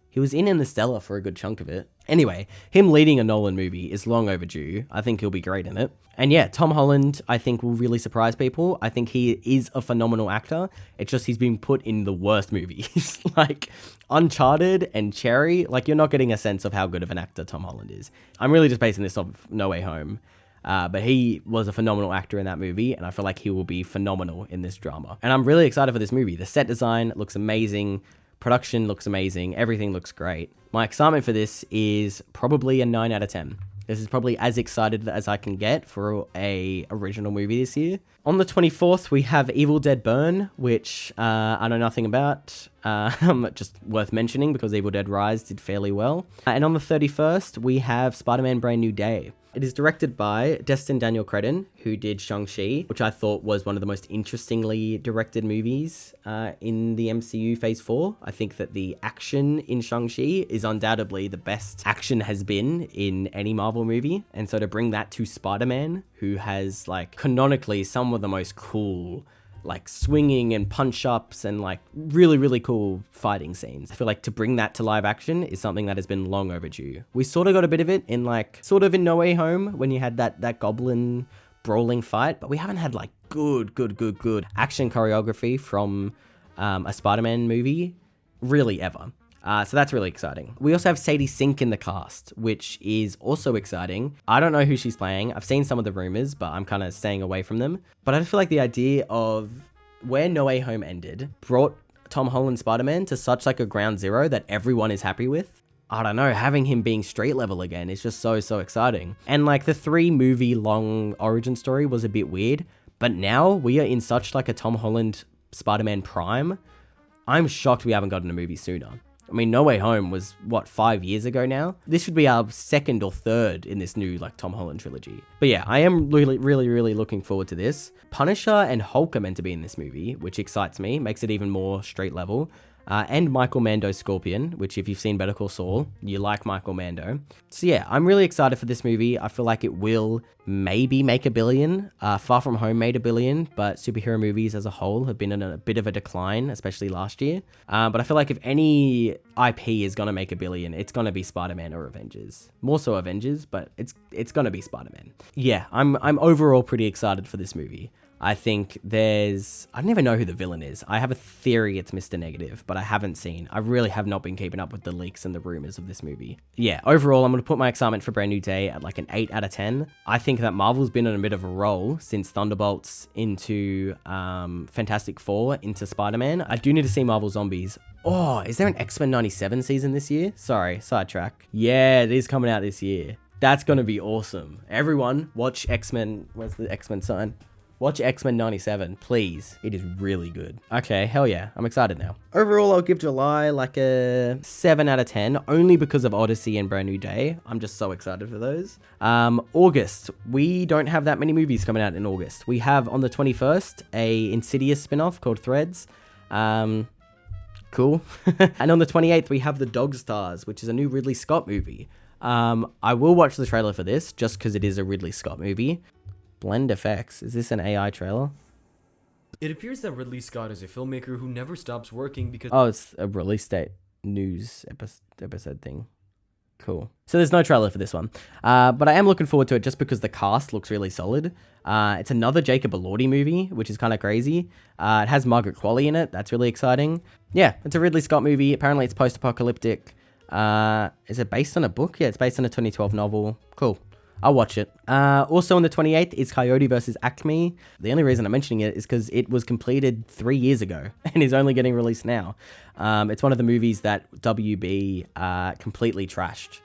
He was in Interstellar for a good chunk of it. Anyway, him leading a Nolan movie is long overdue. I think he'll be great in it. And yeah, Tom Holland, I think, will really surprise people. I think he is a phenomenal actor. It's just he's been put in the worst movies. Like Uncharted and Cherry. Like, you're not getting a sense of how good of an actor Tom Holland is. I'm really just basing this off No Way Home. But he was a phenomenal actor in that movie, and I feel like he will be phenomenal in this drama. And I'm really excited for this movie. The set design looks amazing. Production looks amazing. Everything looks great. My excitement for this is probably a 9 out of 10. This is probably as excited as I can get for a original movie this year. On the 24th, we have Evil Dead Burn, which I know nothing about. Just worth mentioning because Evil Dead Rise did fairly well. And on the 31st, we have Spider-Man Brand New Day. It is directed by Destin Daniel Cretton, who did Shang-Chi, which I thought was one of the most interestingly directed movies in the MCU Phase 4. I think that the action in Shang-Chi is undoubtedly the best action has been in any Marvel movie. And so to bring that to Spider-Man, who has like canonically some of the most cool like swinging and punch ups and like really, really cool fighting scenes. I feel like to bring that to live action is something that has been long overdue. We sort of got a bit of it in like, sort of in No Way Home when you had that goblin brawling fight, but we haven't had like good action choreography from a Spider-Man movie really ever. So that's really exciting. We also have Sadie Sink in the cast, which is also exciting. I don't know who she's playing. I've seen some of the rumors, but I'm kind of staying away from them. But I feel like the idea of where No Way Home ended brought Tom Holland's Spider-Man to such like a ground zero that everyone is happy with. I don't know, having him being street level again is just so exciting. And like the 3-movie long origin story was a bit weird, but now we are in such like a Tom Holland Spider-Man prime. I'm shocked we haven't gotten a movie sooner. I mean, No Way Home was, 5 years ago now? This should be our second or third in this new, like, Tom Holland trilogy. But yeah, I am really looking forward to this. Punisher and Hulk are meant to be in this movie, which excites me, makes it even more street level. And Michael Mando's Scorpion, which if you've seen Better Call Saul, you like Michael Mando. So yeah, I'm really excited for this movie. I feel like it will maybe make $1 billion. Far From Home made $1 billion, but superhero movies as a whole have been in a bit of a decline, especially last year. But I feel like if any IP is going to make $1 billion, it's going to be Spider-Man or Avengers. More so Avengers, but it's going to be Spider-Man. Yeah, I'm overall pretty excited for this movie. I think I don't even know who the villain is. I have a theory it's Mr. Negative, but I haven't seen. I really have not been keeping up with the leaks and the rumors of this movie. Yeah, overall, I'm going to put my excitement for Brand New Day at like an 8 out of 10. I think that Marvel's been on a bit of a roll since Thunderbolts into Fantastic Four into Spider-Man. I do need to see Marvel Zombies. Oh, is there an X-Men 97 season this year? Sorry, sidetrack. Yeah, it is coming out this year. That's going to be awesome. Everyone, watch X-Men. Where's the X-Men sign? Watch X-Men 97, please. It is really good. Okay, hell yeah. I'm excited now. Overall, I'll give July like a 7 out of 10, only because of Odyssey and Brand New Day. I'm just so excited for those. August, we don't have that many movies coming out in August. We have on the 21st, a Insidious spinoff called Threads. Cool. And on the 28th, we have The Dog Stars, which is a new Ridley Scott movie. I will watch the trailer for this, just because it is a Ridley Scott movie. Blend effects. Is this an AI trailer? It appears that Ridley Scott is a filmmaker who never stops working because... Oh, it's a release date news episode thing. Cool. So there's no trailer for this one. But I am looking forward to it just because the cast looks really solid. It's another Jacob Elordi movie, which is kind of crazy. It has Margaret Qualley in it. That's really exciting. Yeah, it's a Ridley Scott movie. Apparently it's post-apocalyptic. Is it based on a book? Yeah, it's based on a 2012 novel. Cool. I'll watch it. Also on the 28th is Coyote vs. Acme. The only reason I'm mentioning it is because it was completed 3 years ago and is only getting released now. It's one of the movies that WB completely trashed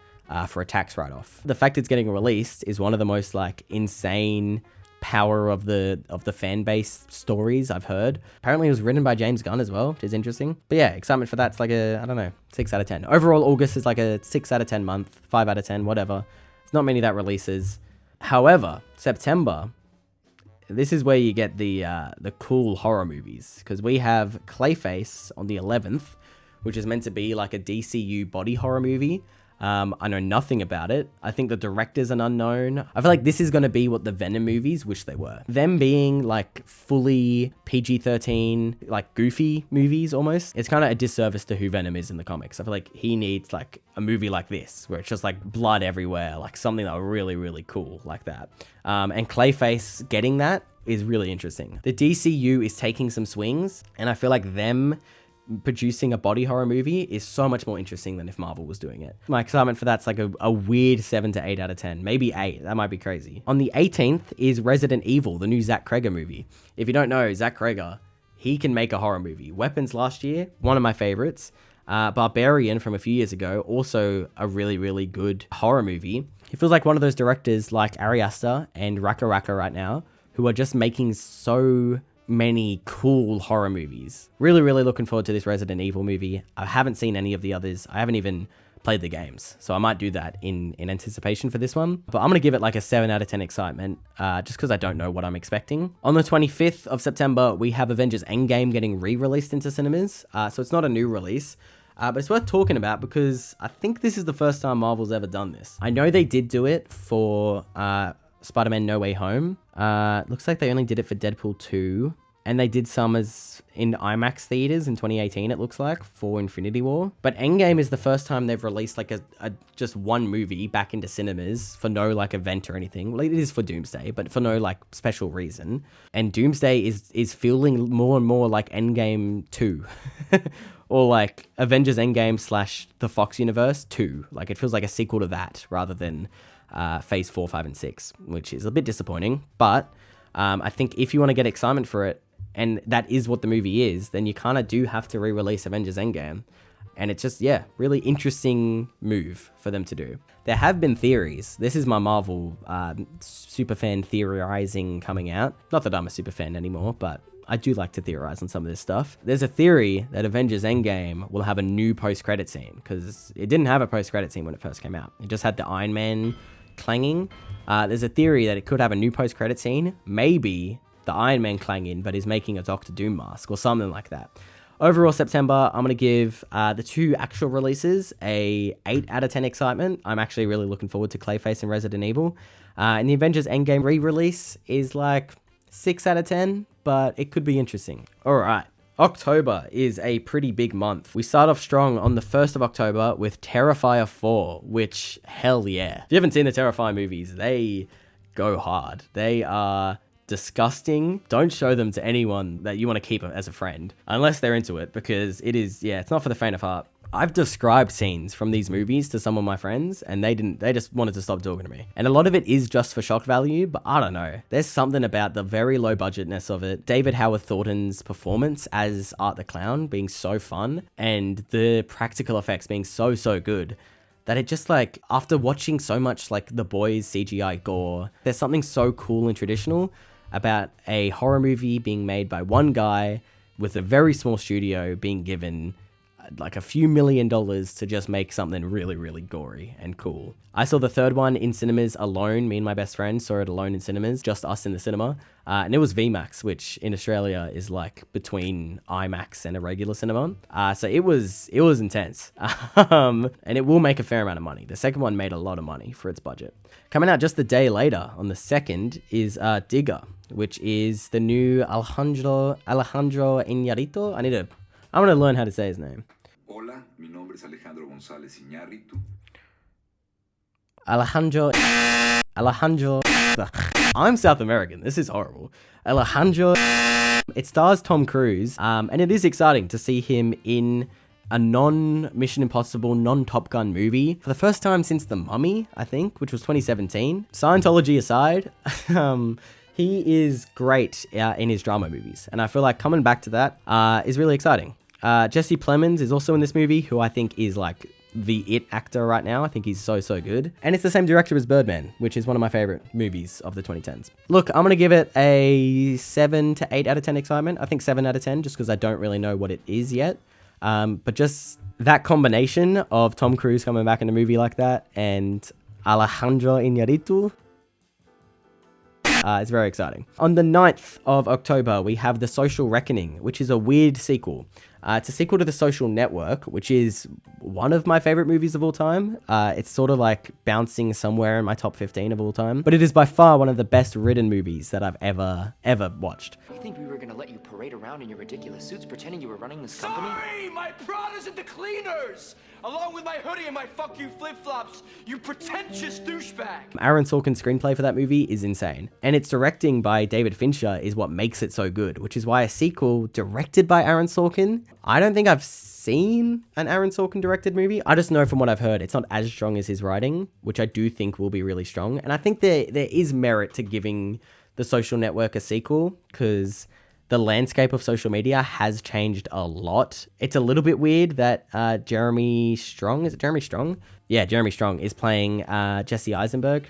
for a tax write-off. The fact it's getting released is one of the most like insane power of the fan base stories I've heard. Apparently it was written by James Gunn as well, which is interesting. But yeah, excitement for that's like a, I don't know, 6 out of 10. Overall, August is like a 6 out of 10 month, 5 out of 10, whatever. It's not many that releases. However, September, this is where you get the cool horror movies, because we have Clayface on the 11th, which is meant to be like a DCU body horror movie. I know nothing about it. I think the director's an unknown. I feel like this is going to be what the Venom movies wish they were. Them being like fully PG-13, like goofy movies almost. It's kind of a disservice to who Venom is in the comics. I feel like he needs like a movie like this, where it's just like blood everywhere, like something that really cool like that. And Clayface getting that is really interesting. The DCU is taking some swings, and I feel like them producing a body horror movie is so much more interesting than if Marvel was doing it. My excitement for that's like a weird 7 to 8 out of 10, maybe 8. That might be crazy. On the 18th is Resident Evil, the new Zach Cregger movie. If you don't know, Zach Cregger, he can make a horror movie. Weapons last year, one of my favorites. Barbarian from a few years ago, also a really, really good horror movie. It feels like one of those directors like Ari Aster and Raka Raka right now, who are just making so many cool horror movies. Really, really looking forward to this Resident Evil movie. I haven't seen any of the others. I haven't even played the games, so I might do that in anticipation for this one. But I'm gonna give it like a 7 out of 10 excitement, just because I don't know what I'm expecting. On the 25th of September, we have Avengers Endgame getting re-released into cinemas. So it's not a new release, but it's worth talking about because I think this is the first time Marvel's ever done this. I know they did do it for Spider-Man No Way Home. Looks like they only did it for Deadpool 2. And they did some as in IMAX theaters in 2018, it looks like, for Infinity War. But Endgame is the first time they've released like a just one movie back into cinemas for no like event or anything. Well, it is for Doomsday, but for no like special reason. And Doomsday is feeling more and more like Endgame 2. Or like Avengers Endgame / the Fox Universe 2. Like it feels like a sequel to that rather than Phase 4, 5, and 6, which is a bit disappointing. But I think if you want to get excitement for it, and that is what the movie is, then you kind of do have to re-release Avengers Endgame. And it's just, yeah, really interesting move for them to do. There have been theories. This is my Marvel superfan theorizing coming out. Not that I'm a superfan anymore, but I do like to theorize on some of this stuff. There's a theory that Avengers Endgame will have a new post-credit scene, because it didn't have a post-credit scene when it first came out. It just had the Iron Man clanging. There's a theory that it could have a new post-credit scene. Maybe the Iron Man clanging, but is making a Doctor Doom mask or something like that. Overall, September, I'm going to give the 2 actual releases a 8 out of 10 excitement. I'm actually really looking forward to Clayface and Resident Evil. And the Avengers Endgame re-release is like 6 out of 10, but it could be interesting. All right. October is a pretty big month. We start off strong on the 1st of October with Terrifier 4, which, hell yeah. If you haven't seen the Terrifier movies, they go hard. They are disgusting. Don't show them to anyone that you want to keep as a friend, unless they're into it, because it is, yeah, it's not for the faint of heart. I've described scenes from these movies to some of my friends, and they just wanted to stop talking to me. And a lot of it is just for shock value, but I don't know. There's something about the very low budgetness of it. David Howard Thornton's performance as Art the Clown being so fun, and the practical effects being so good, that it just like, after watching so much like The Boys CGI gore, there's something so cool and traditional about a horror movie being made by one guy with a very small studio being given like a few $1 million to just make something really, really gory and cool. I saw the third one in cinemas alone. Me and my best friend saw it alone in cinemas, just us in the cinema. And it was VMAX, which in Australia is like between IMAX and a regular cinema. So it was intense. And it will make a fair amount of money. The second one made a lot of money for its budget. Coming out just the day later, on the 2nd, is Digger, which is the new Alejandro Iñárritu. I'm going to learn how to say his name. Hola, mi nombre es Alejandro González Iñárritu. Alejandro. I'm South American. This is horrible. Alejandro. It stars Tom Cruise, and it is exciting to see him in a non-Mission Impossible, non-Top Gun movie for the first time since The Mummy, I think, which was 2017. Scientology aside, he is great in his drama movies, and I feel like coming back to that is really exciting. Jesse Plemons is also in this movie, who I think is like the it actor right now. I think he's so good. And it's the same director as Birdman, which is one of my favorite movies of the 2010s. Look, I'm going to give it a 7 to 8 out of 10 excitement. I think 7 out of 10, just because I don't really know what it is yet. But just that combination of Tom Cruise coming back in a movie like that and Alejandro Iñárritu, it's very exciting. On the 9th of October, we have The Social Reckoning, which is a weird sequel. It's a sequel to The Social Network, which is one of my favorite movies of all time. It's sort of like bouncing somewhere in my top 15 of all time. But it is by far one of the best written movies that I've ever watched. You think we were gonna let you parade around in your ridiculous suits pretending you were running this company? Sorry, my Prada's at the cleaners! Along with my hoodie and my fuck you flip-flops, you pretentious douchebag! Aaron Sorkin's screenplay for that movie is insane. And its directing by David Fincher is what makes it so good, which is why a sequel directed by Aaron Sorkin, I don't think I've seen an Aaron Sorkin directed movie. I just know from what I've heard, it's not as strong as his writing, which I do think will be really strong. And I think there is merit to giving The Social Network a sequel, because the landscape of social media has changed a lot. It's a little bit weird that Jeremy Strong, is it Jeremy Strong? Yeah, Jeremy Strong is playing Jesse Eisenberg.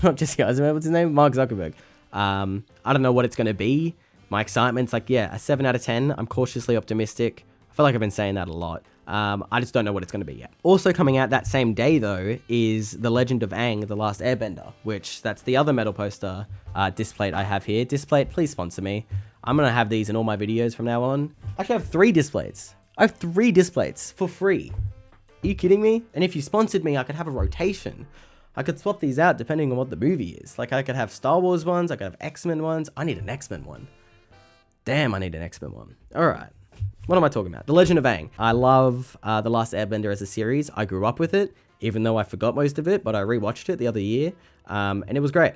Not Jesse Eisenberg, what's his name? Mark Zuckerberg. I don't know what it's going to be. My excitement's like, yeah, a 7 out of 10. I'm cautiously optimistic. I feel like I've been saying that a lot. I just don't know what it's going to be yet. Also coming out that same day, though, is The Legend of Aang, The Last Airbender, which that's the other metal poster displate I have here. Displate, please sponsor me. I'm going to have these in all my videos from now on. Actually, I have 3 displays. I have 3 displays for free. Are you kidding me? And if you sponsored me, I could have a rotation. I could swap these out depending on what the movie is. Like, I could have Star Wars ones, I could have X-Men ones. I need an X-Men one. Damn, I need an X-Men one. All right. What am I talking about? The Legend of Aang. I love The Last Airbender as a series. I grew up with it, even though I forgot most of it, but I rewatched it the other year, and it was great.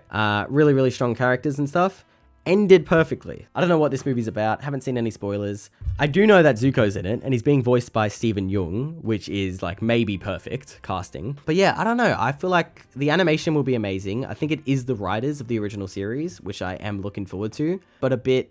Really, really strong characters and stuff. Ended perfectly. I don't know what this movie's about. Haven't seen any spoilers. I do know that Zuko's in it, and he's being voiced by Stephen Yeun, which is like maybe perfect casting. But yeah, I don't know. I feel like the animation will be amazing. I think it is the writers of the original series, which I am looking forward to, but a bit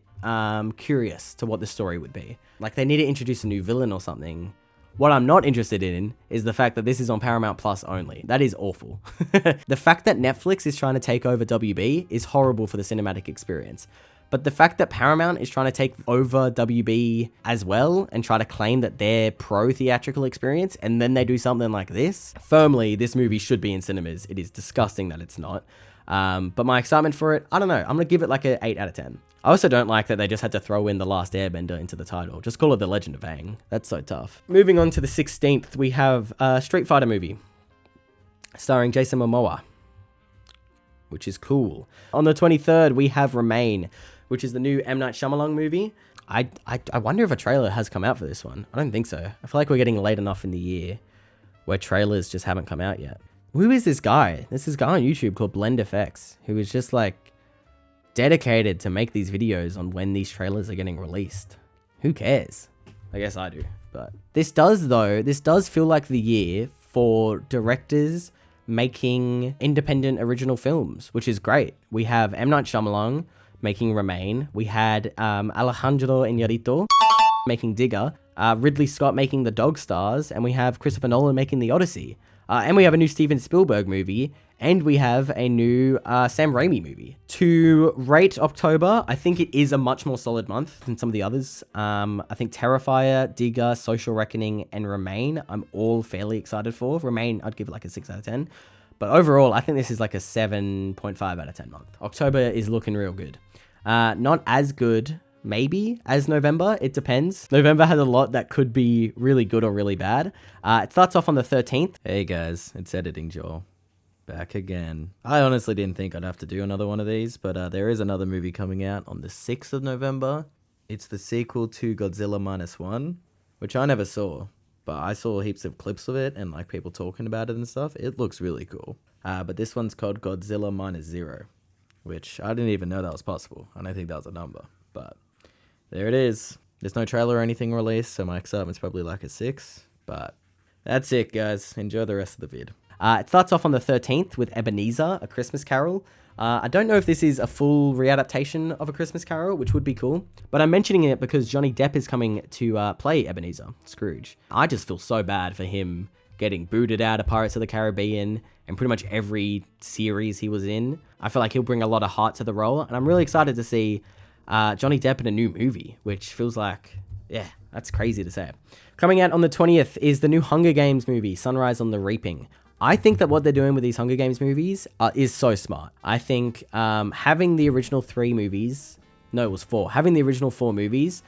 curious to what the story would be. Like, they need to introduce a new villain or something. What I'm not interested in is the fact that this is on Paramount Plus only. That is awful. The fact that Netflix is trying to take over WB is horrible for the cinematic experience. But the fact that Paramount is trying to take over WB as well and try to claim that they're pro-theatrical experience, and then they do something like this, firmly, this movie should be in cinemas. It is disgusting that it's not. But my excitement for it, I don't know. I'm going to give it like an 8 out of 10. I also don't like that they just had to throw in The Last Airbender into the title. Just call it The Legend of Aang. That's so tough. Moving on to the 16th, we have a Street Fighter movie starring Jason Momoa, which is cool. On the 23rd, we have Remain, which is the new M. Night Shyamalan movie. I wonder if a trailer has come out for this one. I don't think so. I feel like we're getting late enough in the year where trailers just haven't come out yet. Who is this guy? There's this guy on YouTube called BlendFX, who is just like dedicated to make these videos on when these trailers are getting released. Who cares? I guess I do. But this does feel like the year for directors making independent original films, which is great. We have M. Night Shyamalan making Remain. We had Alejandro Iñárritu making Digger. Ridley Scott making The Dog Stars. And we have Christopher Nolan making The Odyssey. And we have a new Steven Spielberg movie. And we have a new Sam Raimi movie. To rate October, I think it is a much more solid month than some of the others. I think Terrifier, Digger, Social Reckoning, and Remain, I'm all fairly excited for. Remain, I'd give it like a 6 out of 10. But overall, I think this is like a 7.5 out of 10 month. October is looking real good. Not as good, maybe, as November. It depends. November has a lot that could be really good or really bad. It starts off on the 13th. Hey guys, it's Editing Joel. Back again. I honestly didn't think I'd have to do another one of these, but there is another movie coming out on the 6th of November. It's the sequel to Godzilla Minus One, which I never saw, but I saw heaps of clips of it and like people talking about it and stuff. It looks really cool. But this one's called Godzilla Minus Zero, which I didn't even know that was possible. I don't think that was a number, but there it is. There's no trailer or anything released, so my excitement's probably like a 6, but that's it, guys. Enjoy the rest of the vid. It starts off on the 13th with Ebenezer, A Christmas Carol. I don't know if this is a full readaptation of A Christmas Carol, which would be cool, but I'm mentioning it because Johnny Depp is coming to play Ebenezer, Scrooge. I just feel so bad for him getting booted out of Pirates of the Caribbean and pretty much every series he was in. I feel like he'll bring a lot of heart to the role, and I'm really excited to see Johnny Depp in a new movie, which feels like, yeah, that's crazy to say. Coming out on the 20th is the new Hunger Games movie, Sunrise on the Reaping. I think that what they're doing with these Hunger Games movies is so smart. I think having the original 3 movies, no, it was 4, having the original 4 movies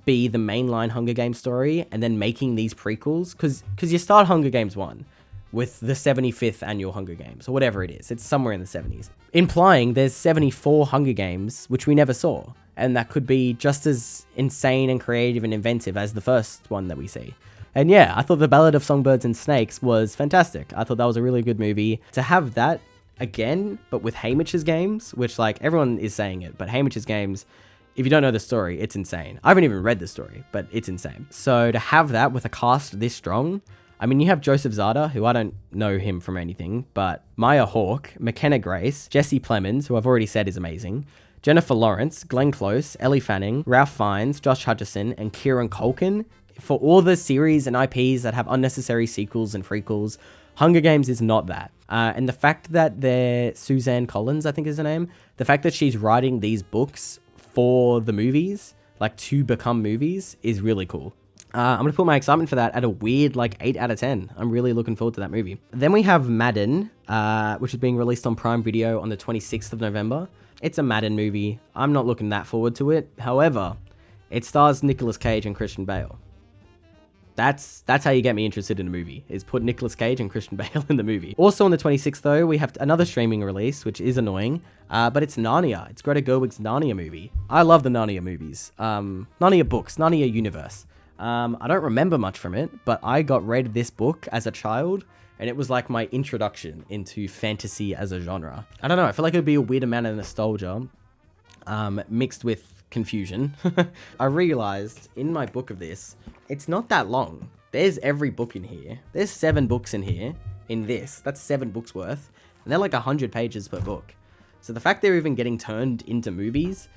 be the mainline Hunger Games story and then making these prequels, because you start Hunger Games 1 with the 75th annual Hunger Games, or whatever it is. It's somewhere in the 70s. Implying there's 74 Hunger Games, which we never saw, and that could be just as insane and creative and inventive as the first one that we see. And yeah, I thought The Ballad of Songbirds and Snakes was fantastic. I thought that was a really good movie. To have that again, but with Haymitch's Games, which like everyone is saying it, but Haymitch's Games, if you don't know the story, it's insane. I haven't even read the story, but it's insane. So to have that with a cast this strong, I mean, you have Joseph Zada, who I don't know him from anything, but Maya Hawke, McKenna Grace, Jesse Plemons, who I've already said is amazing, Jennifer Lawrence, Glenn Close, Ellie Fanning, Ralph Fiennes, Josh Hutcherson, and Kieran Culkin. For all the series and IPs that have unnecessary sequels and prequels, Hunger Games is not that. And the fact that Suzanne Collins, I think is her name, the fact that she's writing these books for the movies, like to become movies, is really cool. I'm going to put my excitement for that at a weird 8 out of 10. I'm really looking forward to that movie. Then we have Madden, which is being released on Prime Video on the 26th of November. It's a Madden movie. I'm not looking that forward to it. However, it stars Nicolas Cage and Christian Bale. That's how you get me interested in a movie, is put Nicolas Cage and Christian Bale in the movie. Also on the 26th though, we have another streaming release, which is annoying, but it's Narnia. It's Greta Gerwig's Narnia movie. I love the Narnia movies. Narnia books, Narnia universe. I don't remember much from it, but I got read this book as a child, and it was like my introduction into fantasy as a genre. I don't know, I feel like it would be a weird amount of nostalgia, mixed with confusion. I realized in my book of this, it's not that long. There's every book in here. There's 7 books in here, in this. That's 7 books worth, and they're like 100 pages per book. So the fact they're even getting turned into movies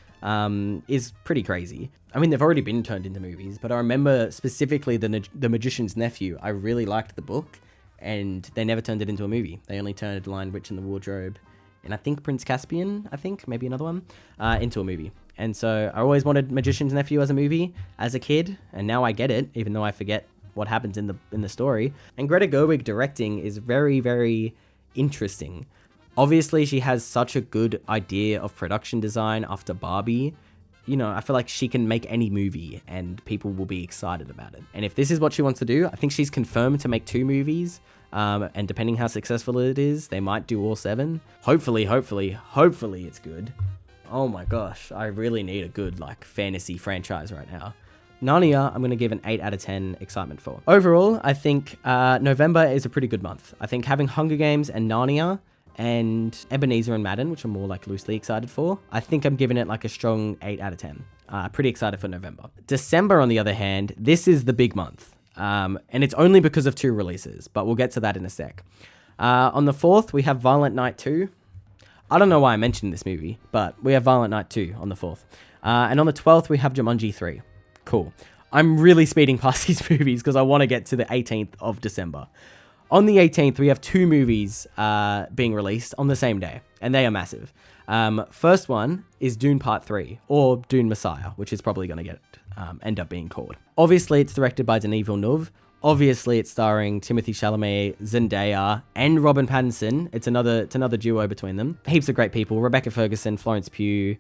is pretty crazy. I mean, they've already been turned into movies, but I remember specifically The Magician's Nephew. I really liked the book, and they never turned it into a movie. They only turned Lion, Witch, and the Wardrobe, and I think Prince Caspian, maybe another one, into a movie. And so I always wanted Magician's Nephew as a movie as a kid, and now I get it, even though I forget what happens in the story. And Greta Gerwig directing is very, very interesting. Obviously, she has such a good idea of production design after Barbie. You know, I feel like she can make any movie and people will be excited about it. And if this is what she wants to do, I think she's confirmed to make 2 movies. And depending how successful it is, they might do all 7. Hopefully it's good. Oh my gosh, I really need a good fantasy franchise right now. Narnia, I'm going to give an 8 out of 10 excitement for. Overall, I think November is a pretty good month. I think having Hunger Games and Narnia and Ebenezer and Madden, which I'm more loosely excited for, I think I'm giving it a strong 8 out of 10. Pretty excited for November. December, on the other hand, this is the big month. And it's only because of 2 releases, but we'll get to that in a sec. On the 4th, we have Violent Night 2. I don't know why I mentioned this movie, but we have Violent Night 2 on the 4th. And on the 12th, we have Jumanji 3. Cool. I'm really speeding past these movies because I want to get to the 18th of December. On the 18th, we have 2 movies being released on the same day, and they are massive. First one is Dune Part 3, or Dune Messiah, which is probably going to end up being called. Obviously, it's directed by Denis Villeneuve. Obviously, it's starring Timothée Chalamet, Zendaya, and Robin Pattinson. It's another duo between them. Heaps of great people. Rebecca Ferguson, Florence Pugh,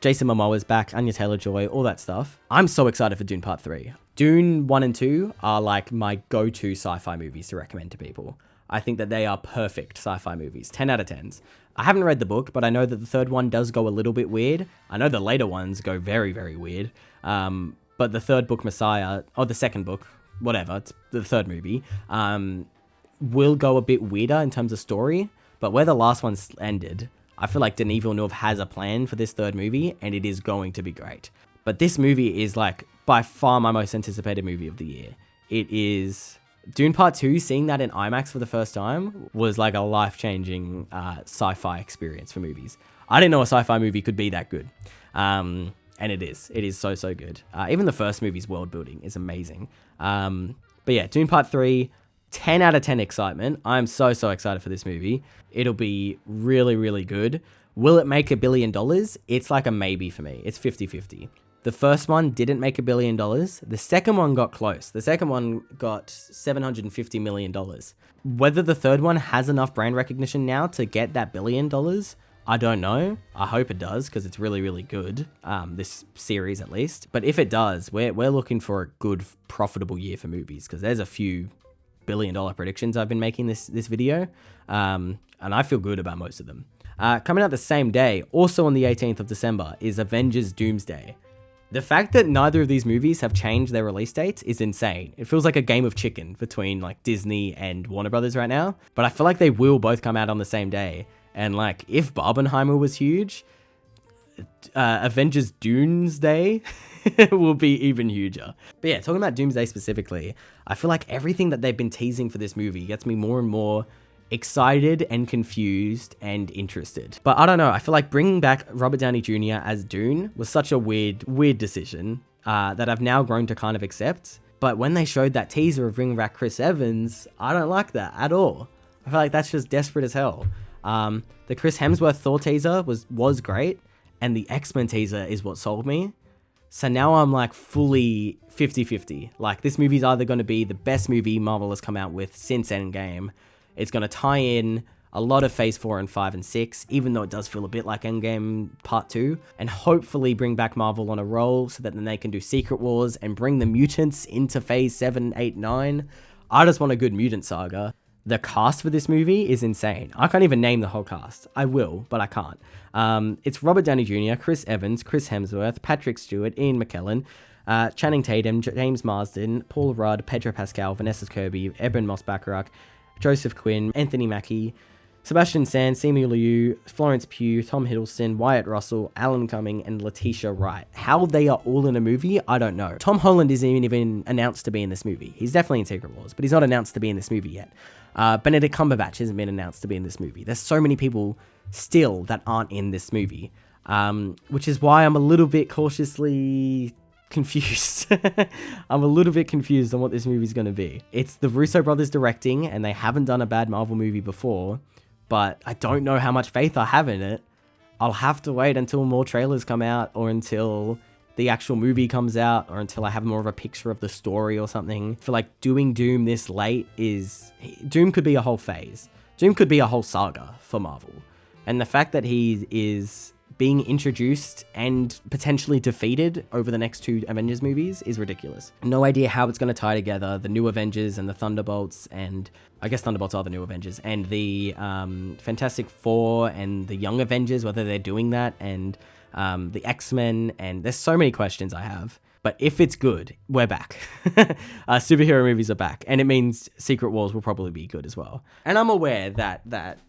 Jason Momoa's back, Anya Taylor-Joy, all that stuff. I'm so excited for Dune Part 3. Dune 1 and 2 are my go-to sci-fi movies to recommend to people. I think that they are perfect sci-fi movies. 10 out of 10s. I haven't read the book, but I know that the third one does go a little bit weird. I know the later ones go very, very weird. But the third book, Messiah, or the second book, whatever, it's the third movie, will go a bit weirder in terms of story, but where the last one's ended, I feel like Denis Villeneuve has a plan for this third movie, and it is going to be great. But this movie is by far my most anticipated movie of the year. It is Dune Part 2, seeing that in IMAX for the first time was a life-changing sci-fi experience for movies. I didn't know a sci-fi movie could be that good. And it is. It is so, so good. Even the first movie's world building is amazing. But yeah, Dune Part 3, 10 out of 10 excitement. I'm so, so excited for this movie. It'll be really, really good. Will it make $1 billion? It's a maybe for me. It's 50-50. The first one didn't make $1 billion. The second one got close. The second one got $750 million. Whether the third one has enough brand recognition now to get that $1 billion, I don't know. I hope it does, because it's really, really good, this series at least. But if it does, we're looking for a good, profitable year for movies, because there's a few $1 billion predictions I've been making this video, and I feel good about most of them. Coming out the same day, also on the 18th of December, is Avengers Doomsday. The fact that neither of these movies have changed their release dates is insane. It feels like a game of chicken between Disney and Warner Brothers right now, but I feel like they will both come out on the same day. And if Barbenheimer was huge, Avengers Doomsday will be even huger. But yeah, talking about Doomsday specifically, I feel like everything that they've been teasing for this movie gets me more and more excited and confused and interested. But I don't know, I feel like bringing back Robert Downey Jr. as Dune was such a weird decision that I've now grown to kind of accept. But when they showed that teaser of bringing back Chris Evans, I don't like that at all. I feel like that's just desperate as hell. The Chris Hemsworth Thor teaser was great, and the X-Men teaser is what sold me. So now I'm like fully 50-50. Like, this movie's either going to be the best movie Marvel has come out with since Endgame. It's going to tie in a lot of Phase 4 and 5 and 6, even though it does feel a bit like Endgame Part 2, and hopefully bring back Marvel on a roll so that then they can do Secret Wars and bring the mutants into Phase 7, 8, 9. I just want a good mutant saga. The cast for this movie is insane. I can't even name the whole cast. I will, but I can't. It's Robert Downey Jr., Chris Evans, Chris Hemsworth, Patrick Stewart, Ian McKellen, Channing Tatum, James Marsden, Paul Rudd, Pedro Pascal, Vanessa Kirby, Eben Moss-Bacharach, Joseph Quinn, Anthony Mackie, Sebastian Stan, Simu Liu, Florence Pugh, Tom Hiddleston, Wyatt Russell, Alan Cumming, and Letitia Wright. How they are all in a movie, I don't know. Tom Holland isn't even announced to be in this movie. He's definitely in Secret Wars, but he's not announced to be in this movie yet. Benedict Cumberbatch hasn't been announced to be in this movie. There's so many people still that aren't in this movie, which is why I'm a little bit cautiously confused. I'm a little bit confused on what this movie's going to be. It's the Russo brothers directing, and they haven't done a bad Marvel movie before, but I don't know how much faith I have in it. I'll have to wait until more trailers come out, or until the actual movie comes out, or until I have more of a picture of the story or something. I feel like doing Doom this late Doom could be a whole phase. Doom could be a whole saga for Marvel. And the fact that he is being introduced and potentially defeated over the next 2 Avengers movies is ridiculous. No idea how it's going to tie together the new Avengers and the Thunderbolts, and I guess Thunderbolts are the new Avengers, and the Fantastic Four and the Young Avengers, whether they're doing that, and the X-Men, and there's so many questions I have. But if it's good, we're back. Superhero movies are back, and it means Secret Wars will probably be good as well. And I'm aware that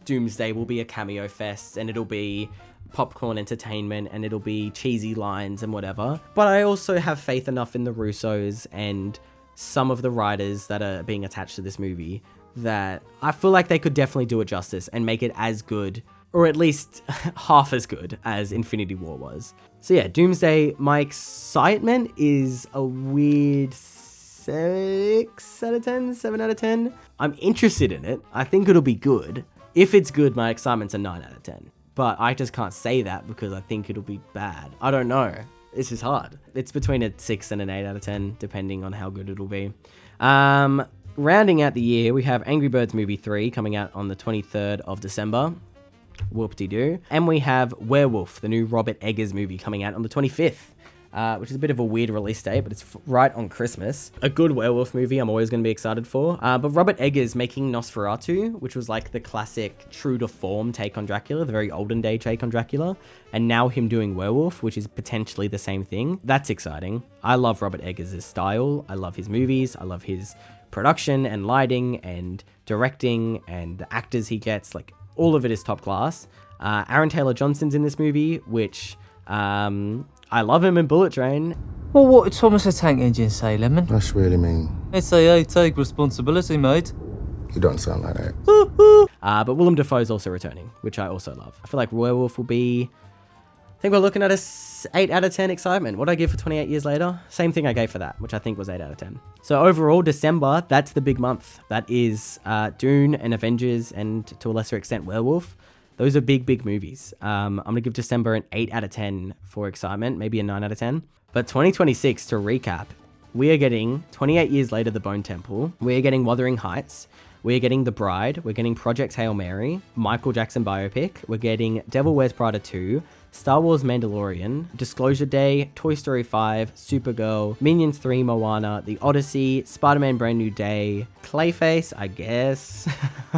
Doomsday will be a cameo fest, and it'll be popcorn entertainment, and it'll be cheesy lines and whatever. But I also have faith enough in the Russos and some of the writers that are being attached to this movie that I feel like they could definitely do it justice and make it as good, or at least half as good as Infinity War was. So yeah, Doomsday, my excitement is a weird 6 out of 10, 7 out of 10. I'm interested in it. I think it'll be good. If it's good, my excitement's a 9 out of 10. But I just can't say that because I think it'll be bad. I don't know. This is hard. It's between a 6 and an 8 out of 10, depending on how good it'll be. Rounding out the year, we have Angry Birds Movie 3 coming out on the 23rd of December. Whoop-de-doo. And we have Werewolf, the new Robert Eggers movie, coming out on the 25th. Which is a bit of a weird release date, but it's right on Christmas. A good werewolf movie I'm always going to be excited for. But Robert Eggers making Nosferatu, which was like the classic true to form take on Dracula, the very olden day take on Dracula, and now him doing Werewolf, which is potentially the same thing. That's exciting. I love Robert Eggers' style. I love his movies. I love his production and lighting and directing and the actors he gets. Like, all of it is top class. Aaron Taylor Johnson's in this movie, which I love him in Bullet Train. Well, what did Thomas the Tank Engine say, Lemon? That's really mean. SAA, take responsibility, mate. You don't sound like that. But Willem Dafoe's also returning, which I also love. I feel like Werewolf will be... I think we're looking at a 8 out of 10 excitement. What did I give for 28 Years Later? Same thing I gave for that, which I think was 8 out of 10. So overall, December, that's the big month. That is Dune and Avengers and, to a lesser extent, Werewolf. Those are big, big movies. I'm going to give December an 8 out of 10 for excitement, maybe a 9 out of 10. But 2026, to recap, we are getting 28 Years Later, The Bone Temple. We are getting Wuthering Heights. We are getting The Bride. We're getting Project Hail Mary, Michael Jackson biopic. We're getting Devil Wears Prada 2, Star Wars Mandalorian, Disclosure Day, Toy Story 5, Supergirl, Minions 3, Moana, The Odyssey, Spider-Man Brand New Day, Clayface, I guess,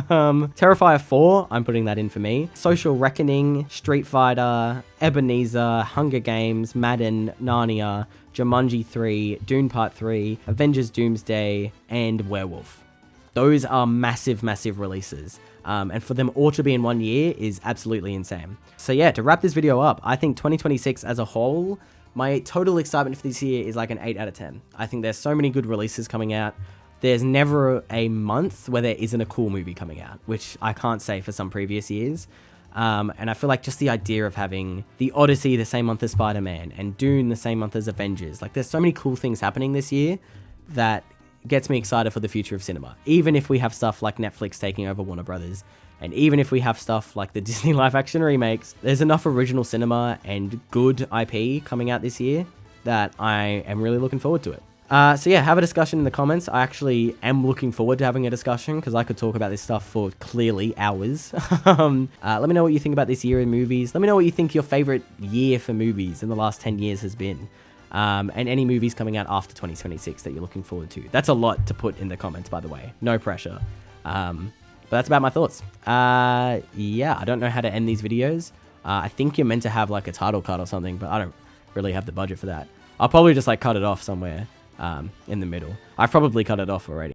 Terrifier 4, I'm putting that in for me, Social Reckoning, Street Fighter, Ebenezer, Hunger Games, Madden, Narnia, Jumanji 3, Dune Part 3, Avengers Doomsday, and Werewolf. Those are massive, massive releases. And for them all to be in 1 year is absolutely insane. So yeah, to wrap this video up, I think 2026 as a whole, my total excitement for this year is like an 8 out of 10. I think there's so many good releases coming out. there's never a month where there isn't a cool movie coming out, which I can't say for some previous years. And I feel like just the idea of having the Odyssey the same month as Spider-Man and Dune the same month as Avengers, like there's so many cool things happening this year that gets me excited for the future of cinema. Even if we have stuff like Netflix taking over Warner Brothers, and even if we have stuff like the Disney live action remakes, there's enough original cinema and good IP coming out this year that I am really looking forward to it. So yeah, have a discussion in the comments. I actually am looking forward to having a discussion because I could talk about this stuff for clearly hours. Let me know what you think about this year in movies. Let me know what you think your favorite year for movies in the last 10 years has been. And any movies coming out after 2026 that you're looking forward to. That's a lot to put in the comments, by the way. No pressure. But that's about my thoughts. Yeah, I don't know how to end these videos. I think you're meant to have like a title cut or something, but I don't really have the budget for that. I'll probably just like cut it off somewhere in the middle. I've probably cut it off already.